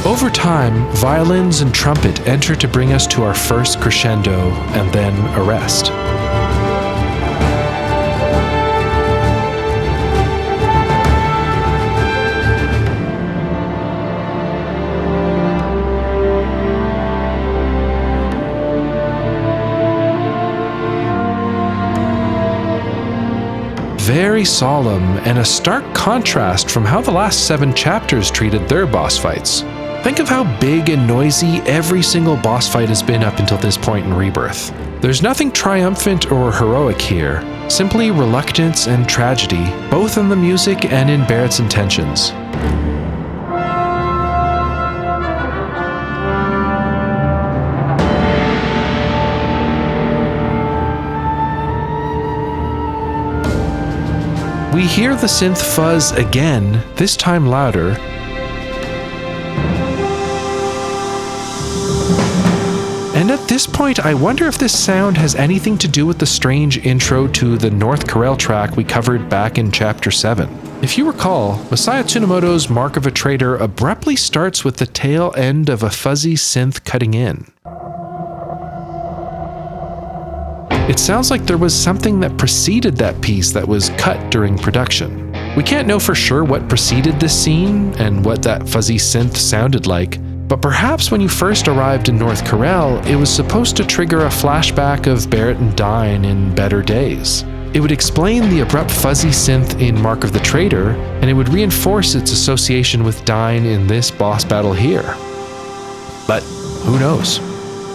Over time, violins and trumpet enter to bring us to our first crescendo and then arrest. Very solemn and a stark contrast from how the last 7 chapters treated their boss fights. Think of how big and noisy every single boss fight has been up until this point in Rebirth. There's nothing triumphant or heroic here, simply reluctance and tragedy, both in the music and in Barrett's intentions. We hear the synth fuzz again, this time louder. And at this point, I wonder if this sound has anything to do with the strange intro to the North Corel track we covered back in Chapter 7. If you recall, Masaya Tsunemoto's Mark of a Traitor abruptly starts with the tail end of a fuzzy synth cutting in. It sounds like there was something that preceded that piece that was cut during production. We can't know for sure what preceded this scene and what that fuzzy synth sounded like, but perhaps when you first arrived in North Corel, it was supposed to trigger a flashback of Barrett and Dine in better days. It would explain the abrupt fuzzy synth in Mark of the Traitor, and it would reinforce its association with Dine in this boss battle here. But who knows?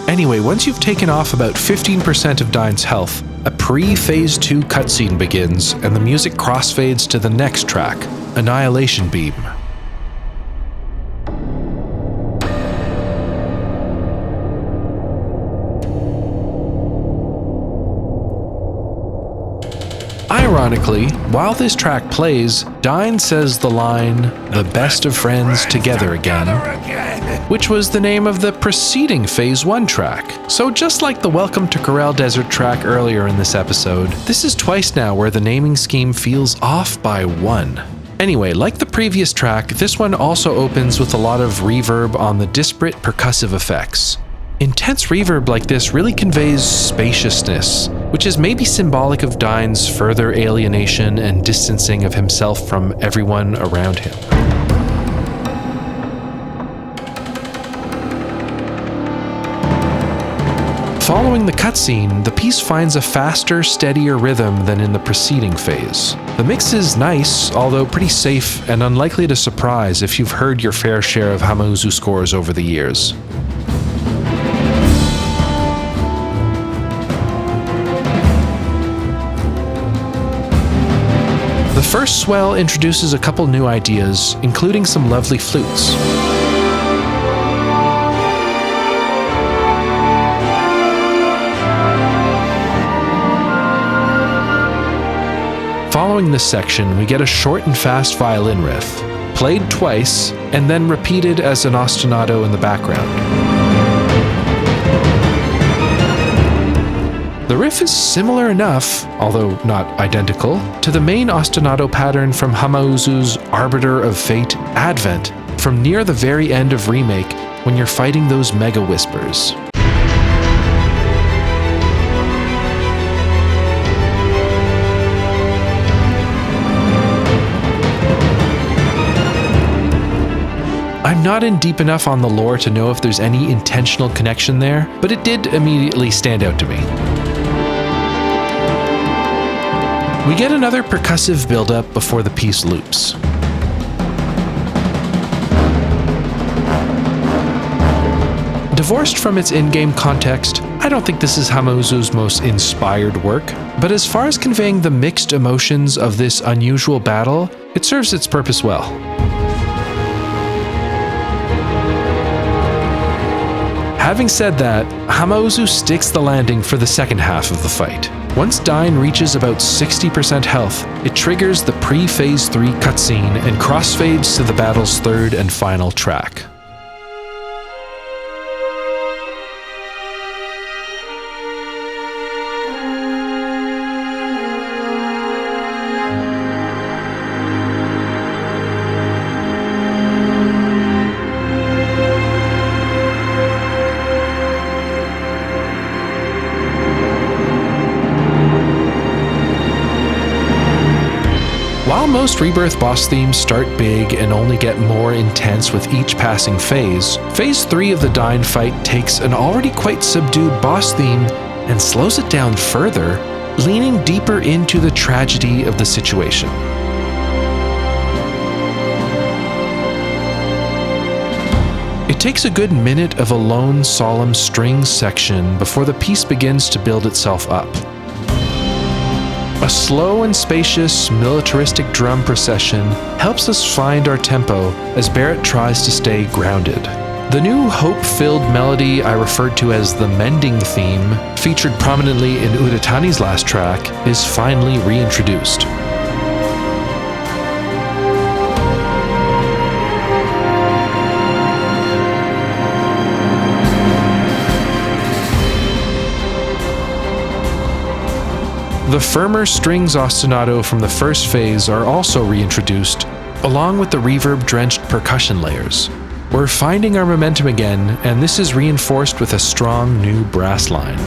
Anyway, once you've taken off about 15% of Dine's health, a pre-Phase 2 cutscene begins, and the music crossfades to the next track, Annihilation Beam. Ironically, while this track plays, Dine says the line, "The best of friends together again," which was the name of the preceding Phase 1 track. So just like the Welcome to Corel Desert track earlier in this episode, this is twice now where the naming scheme feels off by 1. Anyway, like the previous track, this one also opens with a lot of reverb on the disparate percussive effects. Intense reverb like this really conveys spaciousness, which is maybe symbolic of Dine's further alienation and distancing of himself from everyone around him. Following the cutscene, the piece finds a faster, steadier rhythm than in the preceding phase. The mix is nice, although pretty safe and unlikely to surprise if you've heard your fair share of Hamauzu scores over the years. first swell introduces a couple new ideas, including some lovely flutes. Following this section, we get a short and fast violin riff, played twice, and then repeated as an ostinato in the background. The riff is similar enough, although not identical, to the main ostinato pattern from Hamauzu's Arbiter of Fate Advent, from near the very end of Remake when you're fighting those mega whispers. I'm not in deep enough on the lore to know if there's any intentional connection there, but it did immediately stand out to me. We get another percussive build-up before the piece loops. Divorced from its in-game context, I don't think this is Hamauzu's most inspired work, but as far as conveying the mixed emotions of this unusual battle, it serves its purpose well. Having said that, Hamauzu sticks the landing for the second half of the fight. Once Dyne reaches about 60% health, it triggers the pre-Phase 3 cutscene and crossfades to the battle's third and final track. While most Rebirth boss themes start big and only get more intense with each passing phase, Phase 3 of the Dyne fight takes an already quite subdued boss theme and slows it down further, leaning deeper into the tragedy of the situation. It takes a good minute of a lone, solemn strings section before the piece begins to build itself up. A slow and spacious, militaristic drum procession helps us find our tempo as Barrett tries to stay grounded. The new hope-filled melody I referred to as the Mending theme, featured prominently in Udatani's last track, is finally reintroduced. The firmer strings ostinato from the first phase are also reintroduced, along with the reverb-drenched percussion layers. We're finding our momentum again, and this is reinforced with a strong new brass line.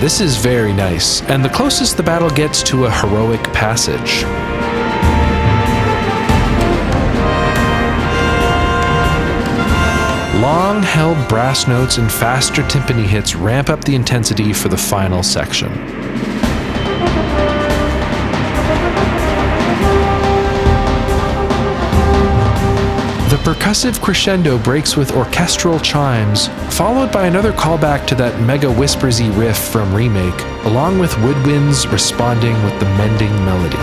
This is very nice, and the closest the battle gets to a heroic passage. Long-held brass notes and faster timpani hits ramp up the intensity for the final section. The percussive crescendo breaks with orchestral chimes, followed by another callback to that mega whispersy riff from Remake, along with woodwinds responding with the Mending melody.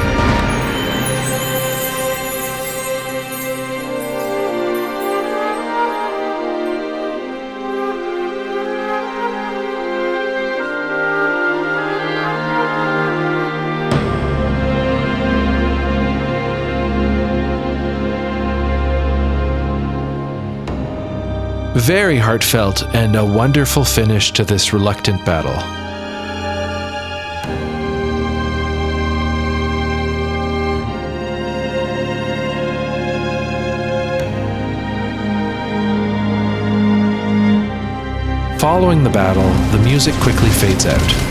Very heartfelt and a wonderful finish to this reluctant battle. Following the battle, the music quickly fades out.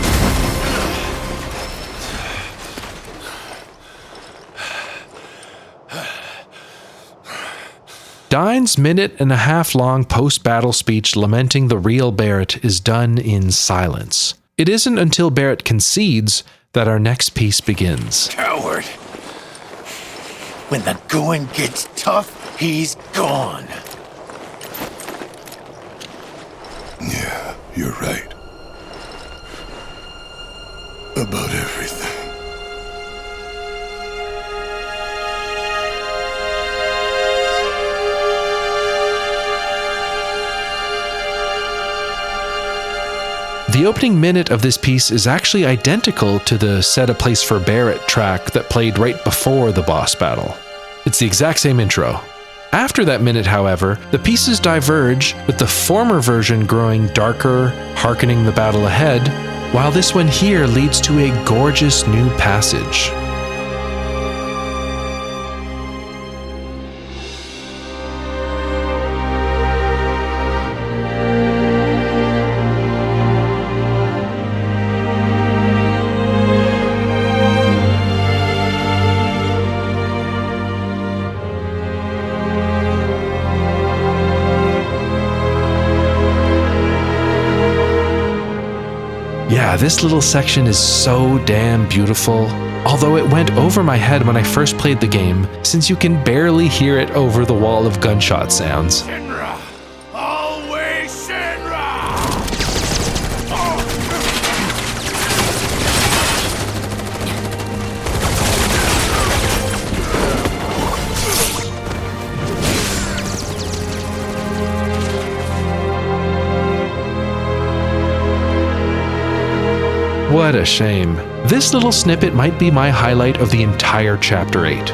Dyne's minute-and-a-half-long post-battle speech lamenting the real Barrett is done in silence. It isn't until Barrett concedes that our next piece begins. Coward! When the going gets tough, he's gone. Yeah, you're right. About everything. The opening minute of this piece is actually identical to the Set a Place for Barrett track that played right before the boss battle. It's the exact same intro. After that minute, however, the pieces diverge, with the former version growing darker, hearkening the battle ahead, while this one here leads to a gorgeous new passage. Yeah, this little section is so damn beautiful. Although it went over my head when I first played the game, since you can barely hear it over the wall of gunshot sounds. Shinra! Always Shinra! What a shame. This little snippet might be my highlight of the entire Chapter 8.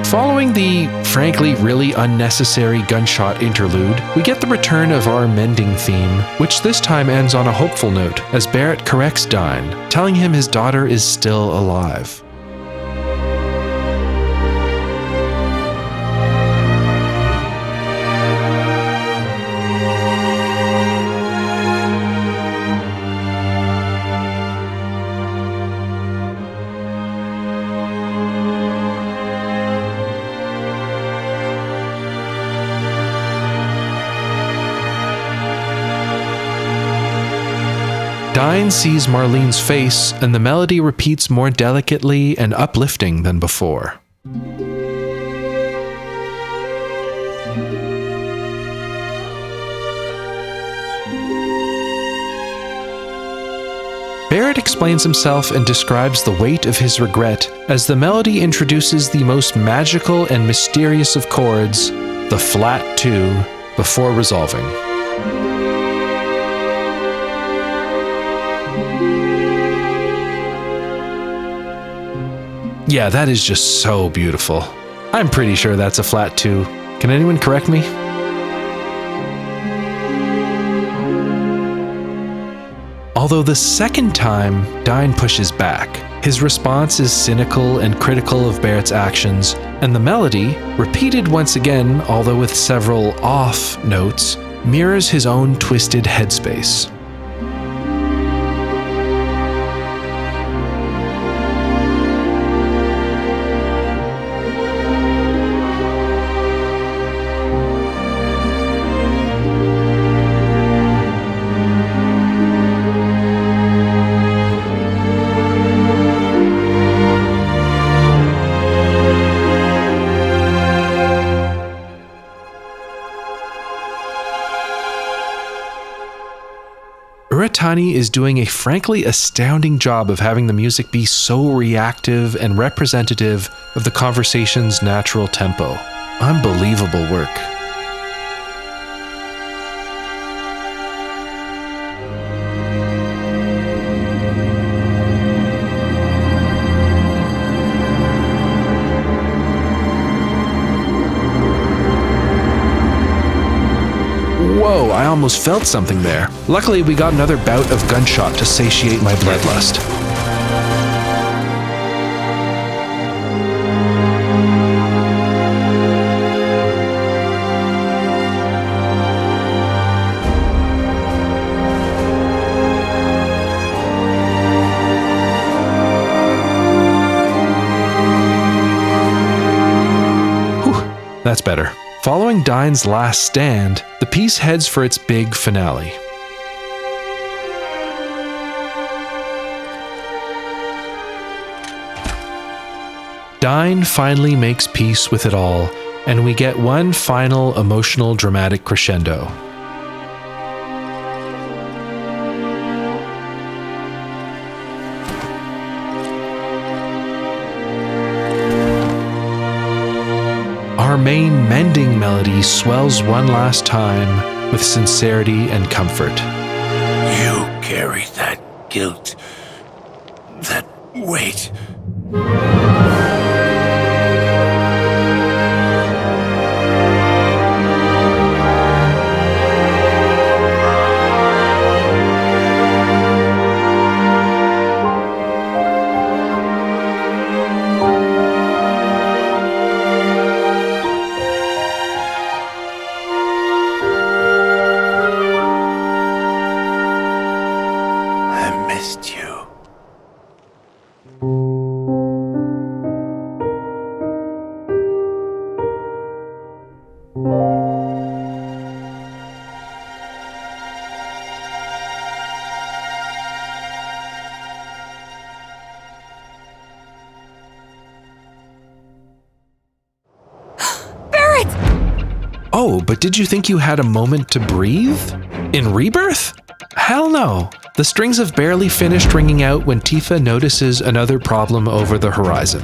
Following the, frankly, really unnecessary gunshot interlude, we get the return of our mending theme, which this time ends on a hopeful note as Barrett corrects Dyne, telling him his daughter is still alive. Dyne sees Marlene's face, and the melody repeats more delicately and uplifting than before. Barrett explains himself and describes the weight of his regret as the melody introduces the most magical and mysterious of chords, the flat 2, before resolving. Yeah, that is just so beautiful. I'm pretty sure that's a flat 2. Can anyone correct me? Although the second time, Dyne pushes back. His response is cynical and critical of Barrett's actions, and the melody, repeated once again, although with several off notes, mirrors his own twisted headspace. Uratani is doing a frankly astounding job of having the music be so reactive and representative of the conversation's natural tempo. Unbelievable work. Whoa, I almost felt something there. Luckily, we got another bout of gunshot to satiate my bloodlust. Whew, that's better. Following Dine's last stand, the piece heads for its big finale. Dine finally makes peace with it all, and we get one final emotional dramatic crescendo. Our main mending melody swells one last time with sincerity and comfort. You carry that guilt, that weight. I missed you. Oh, but did you think you had a moment to breathe? In Rebirth? Hell no. The strings have barely finished ringing out when Tifa notices another problem over the horizon.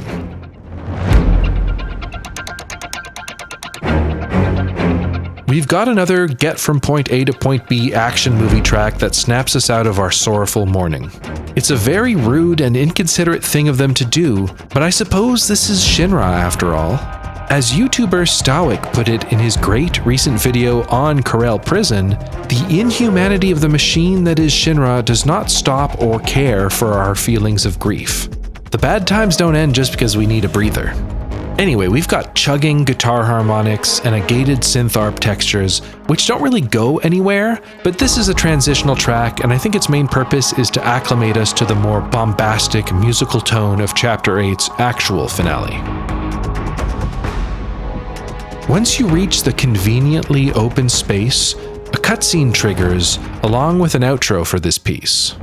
We've got another get from point A to point B action movie track that snaps us out of our sorrowful morning. It's a very rude and inconsiderate thing of them to do, but I suppose this is Shinra after all. As YouTuber Stoic put it in his great recent video on Corel Prison, the inhumanity of the machine that is Shinra does not stop or care for our feelings of grief. The bad times don't end just because we need a breather. Anyway, we've got chugging guitar harmonics and a gated synth ARP textures, which don't really go anywhere, but this is a transitional track, and I think its main purpose is to acclimate us to the more bombastic musical tone of Chapter 8's actual finale. Once you reach the conveniently open space, a cutscene triggers, along with an outro for this piece.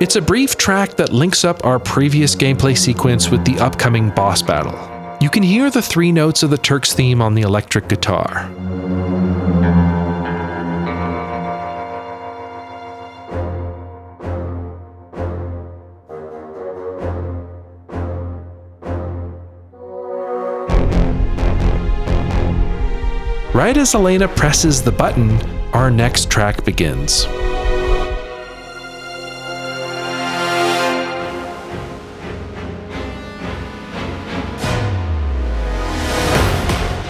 It's a brief track that links up our previous gameplay sequence with the upcoming boss battle. You can hear the 3 notes of the Turks theme on the electric guitar. Right as Elena presses the button, our next track begins.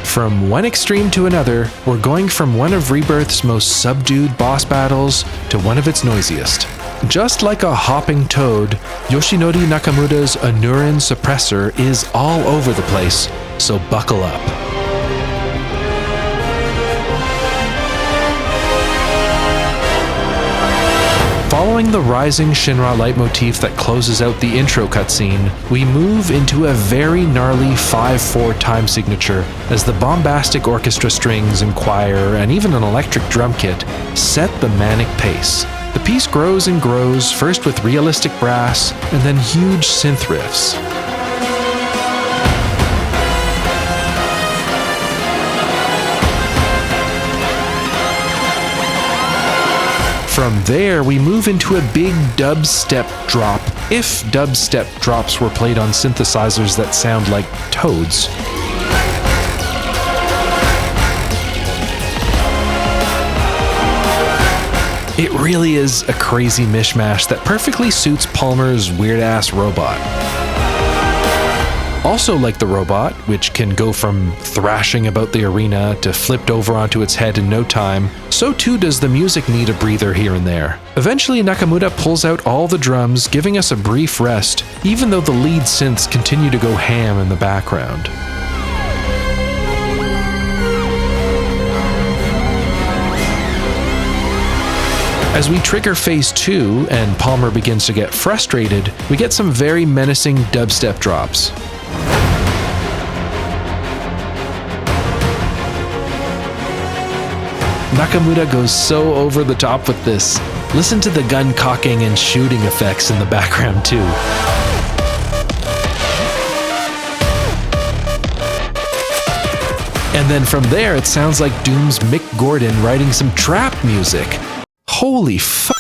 From one extreme to another, we're going from one of Rebirth's most subdued boss battles to one of its noisiest. Just like a hopping toad, Yoshinori Nakamura's Anurin suppressor is all over the place, so buckle up. Following the rising Shinra leitmotif that closes out the intro cutscene, we move into a very gnarly 5/4 time signature as the bombastic orchestra strings and choir and even an electric drum kit set the manic pace. The piece grows and grows, first with realistic brass and then huge synth riffs. From there, we move into a big dubstep drop, if dubstep drops were played on synthesizers that sound like toads. It really is a crazy mishmash that perfectly suits Palmer's weird-ass robot. Also like the robot, which can go from thrashing about the arena to flipped over onto its head in no time, so too does the music need a breather here and there. Eventually Nakamura pulls out all the drums, giving us a brief rest, even though the lead synths continue to go ham in the background. As we trigger phase 2 and Palmer begins to get frustrated, we get some very menacing dubstep drops. Nakamura goes so over the top with this. Listen to the gun cocking and shooting effects in the background too. And then from there, it sounds like Doom's Mick Gordon writing some trap music. Holy fuck.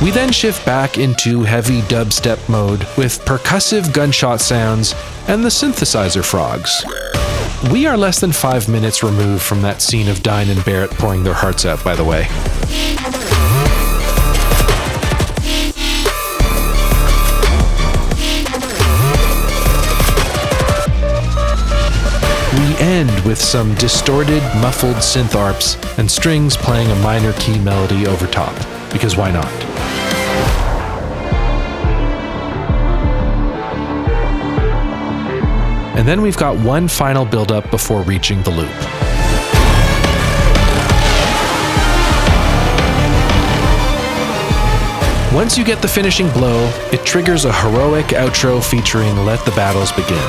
We then shift back into heavy dubstep mode with percussive gunshot sounds and the synthesizer frogs. We are less than 5 minutes removed from that scene of Dyne and Barrett pouring their hearts out, by the way. We end with some distorted, muffled synth arps and strings playing a minor key melody over top, because why not? And then we've got one final build-up before reaching the loop. Once you get the finishing blow, it triggers a heroic outro featuring Let the Battles Begin.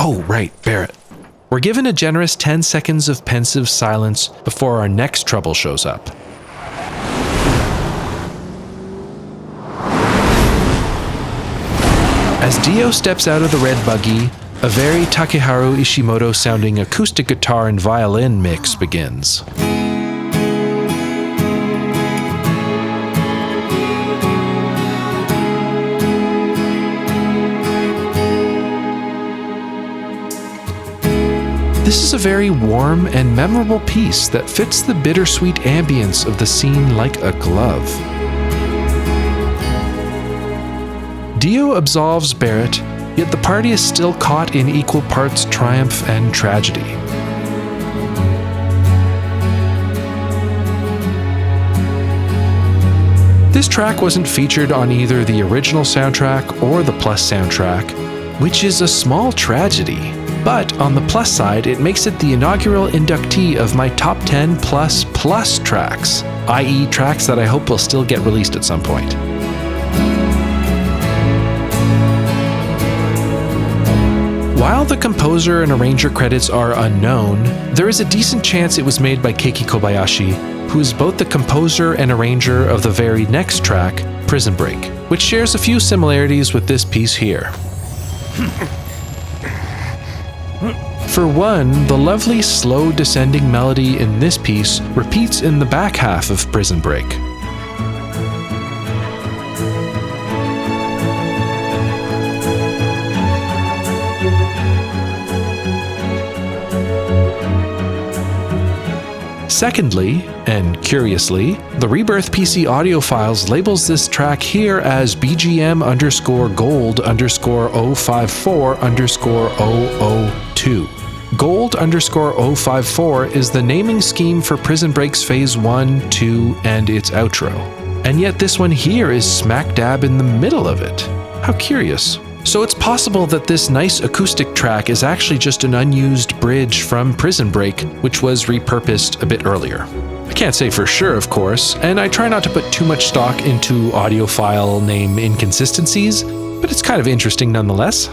Oh, right, Barrett. We're given a generous 10 seconds of pensive silence before our next trouble shows up. As Dio steps out of the red buggy, a very Takeharu Ishimoto sounding acoustic guitar and violin mix begins. This is a very warm and memorable piece that fits the bittersweet ambience of the scene like a glove. Dio absolves Barrett, yet the party is still caught in equal parts triumph and tragedy. This track wasn't featured on either the original soundtrack or the Plus soundtrack, which is a small tragedy. But on the plus side, it makes it the inaugural inductee of my top 10 plus tracks, i.e. tracks that I hope will still get released at some point. While the composer and arranger credits are unknown, there is a decent chance it was made by Keiki Kobayashi, who is both the composer and arranger of the very next track, Prison Break, which shares a few similarities with this piece here. For one, the lovely slow descending melody in this piece repeats in the back half of Prison Break. Secondly, and curiously, the Rebirth PC audio files labels this track here as BGM_gold_054_002. Gold_054 is the naming scheme for Prison Break's Phase 1, 2, and its outro. And yet this one here is smack dab in the middle of it. How curious. So it's possible that this nice acoustic track is actually just an unused bridge from Prison Break, which was repurposed a bit earlier. I can't say for sure, of course, and I try not to put too much stock into audiophile name inconsistencies, but it's kind of interesting nonetheless.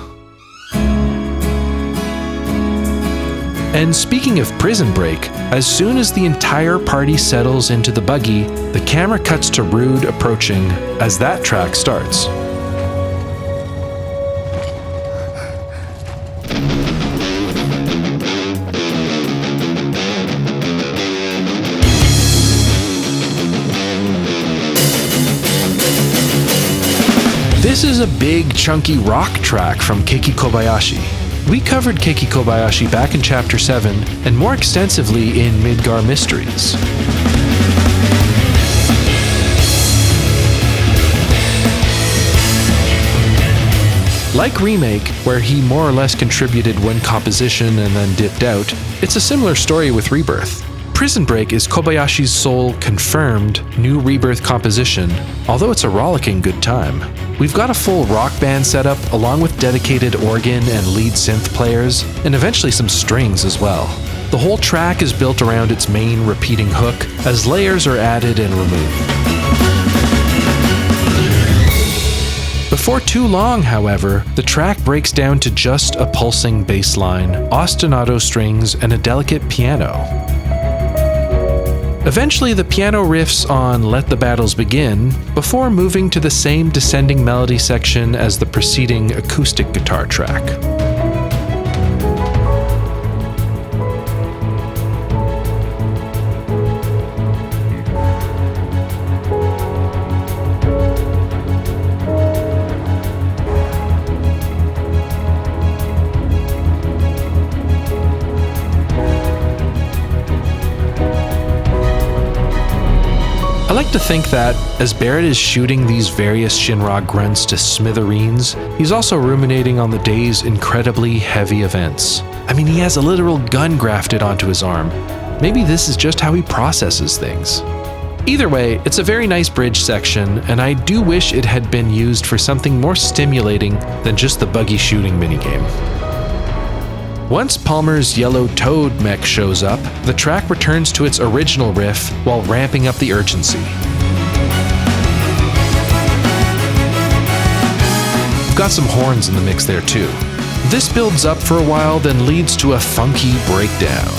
And speaking of Prison Break, as soon as the entire party settles into the buggy, the camera cuts to Rude approaching as that track starts. This is a big, chunky rock track from Keiki Kobayashi. We covered Keiki Kobayashi back in Chapter 7 and more extensively in Midgar Mysteries. Like Remake, where he more or less contributed one composition and then dipped out, it's a similar story with Rebirth. Prison Break is Kobayashi's sole confirmed new Rebirth composition, although it's a rollicking good time. We've got a full rock band setup along with dedicated organ and lead synth players, and eventually some strings as well. The whole track is built around its main repeating hook as layers are added and removed. Before too long, however, the track breaks down to just a pulsing bass line, ostinato strings, and a delicate piano. Eventually, the piano riffs on Let the Battles Begin, before moving to the same descending melody section as the preceding acoustic guitar track. I like to think that, as Barrett is shooting these various Shinra grunts to smithereens, he's also ruminating on the day's incredibly heavy events. I mean, he has a literal gun grafted onto his arm. Maybe this is just how he processes things. Either way, it's a very nice bridge section, and I do wish it had been used for something more stimulating than just the buggy shooting minigame. Once Palmer's yellow toad mech shows up, the track returns to its original riff while ramping up the urgency. We've got some horns in the mix there too. This builds up for a while, then leads to a funky breakdown.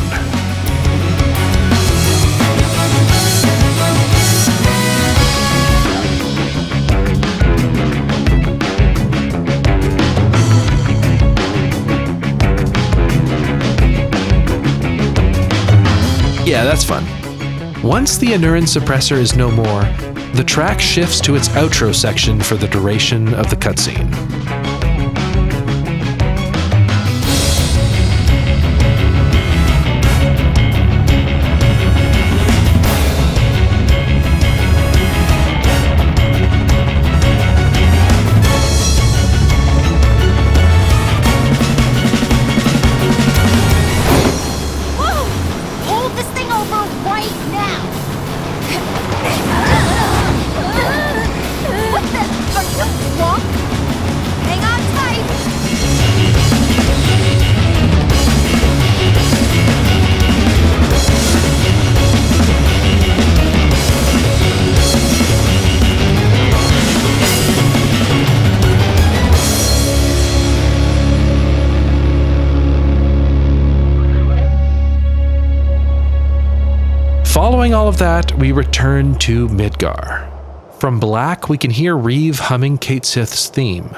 Yeah, that's fun. Once the Anurin suppressor is no more, the track shifts to its outro section for the duration of the cutscene. Following all of that, we return to Midgar. From Black, we can hear Reeve humming Cait Sith's theme.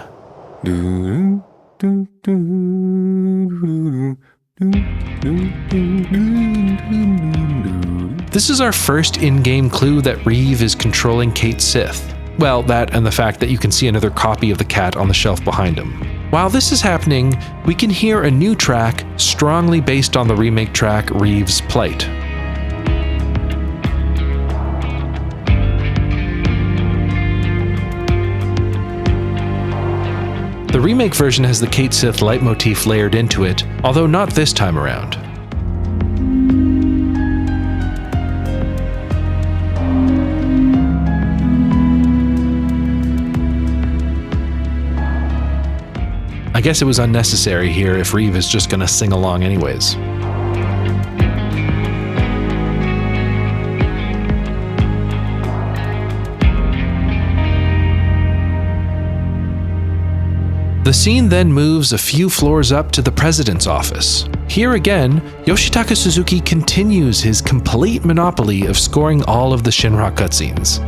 This is our first in-game clue that Reeve is controlling Cait Sith. Well, that and the fact that you can see another copy of the cat on the shelf behind him. While this is happening, we can hear a new track strongly based on the remake track Reeve's Plight. The remake version has the Cait Sith leitmotif layered into it, although not this time around. I guess it was unnecessary here if Reeve is just gonna sing along anyways. The scene then moves a few floors up to the president's office. Here again, Yoshitaka Suzuki continues his complete monopoly of scoring all of the Shinra cutscenes.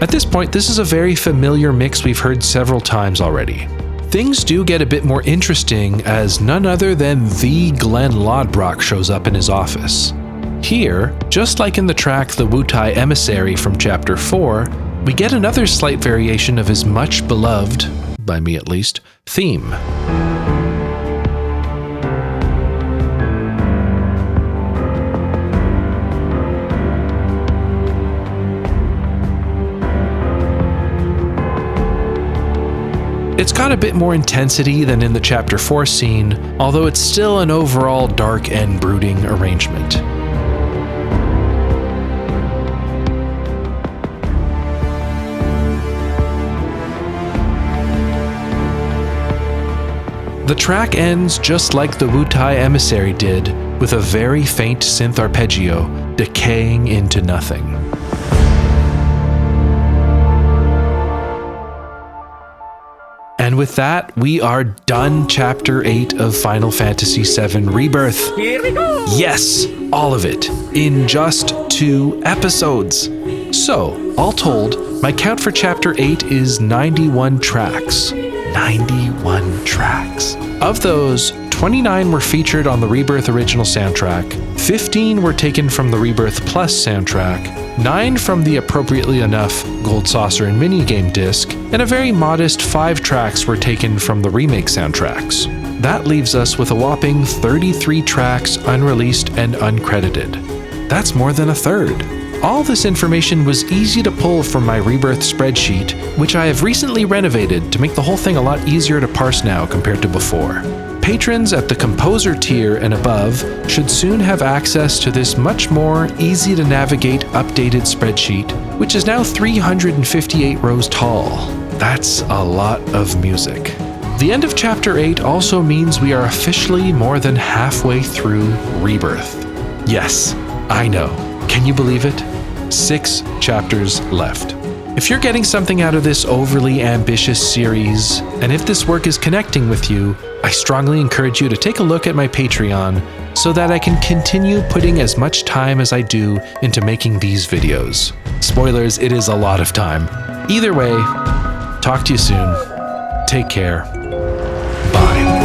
At this point, this is a very familiar mix we've heard several times already. Things do get a bit more interesting as none other than the Glenn Lodbrok shows up in his office. Here, just like in the track The Wutai Emissary from Chapter 4, we get another slight variation of his much beloved, by me at least, theme. It's got a bit more intensity than in the Chapter 4 scene, although it's still an overall dark and brooding arrangement. The track ends just like the Wutai Emissary did, with a very faint synth arpeggio decaying into nothing. And with that, we are done Chapter 8 of Final Fantasy VII Rebirth. Here we go! Yes, all of it, in just 2 episodes. So, all told, my count for Chapter 8 is 91 tracks. 91 tracks. Of those, 29 were featured on the Rebirth original soundtrack, 15 were taken from the Rebirth Plus soundtrack, 9 from the appropriately enough Gold Saucer and Minigame disc, and a very modest 5 tracks were taken from the remake soundtracks. That leaves us with a whopping 33 tracks unreleased and uncredited. That's more than a third. All this information was easy to pull from my Rebirth spreadsheet, which I have recently renovated to make the whole thing a lot easier to parse now compared to before. Patrons at the Composer tier and above should soon have access to this much more easy-to-navigate updated spreadsheet, which is now 358 rows tall. That's a lot of music. The end of Chapter 8 also means we are officially more than halfway through Rebirth. Yes, I know. Can you believe it? 6 chapters left. If you're getting something out of this overly ambitious series, and if this work is connecting with you, I strongly encourage you to take a look at my Patreon so that I can continue putting as much time as I do into making these videos. Spoilers, it is a lot of time. Either way, talk to you soon. Take care. Bye.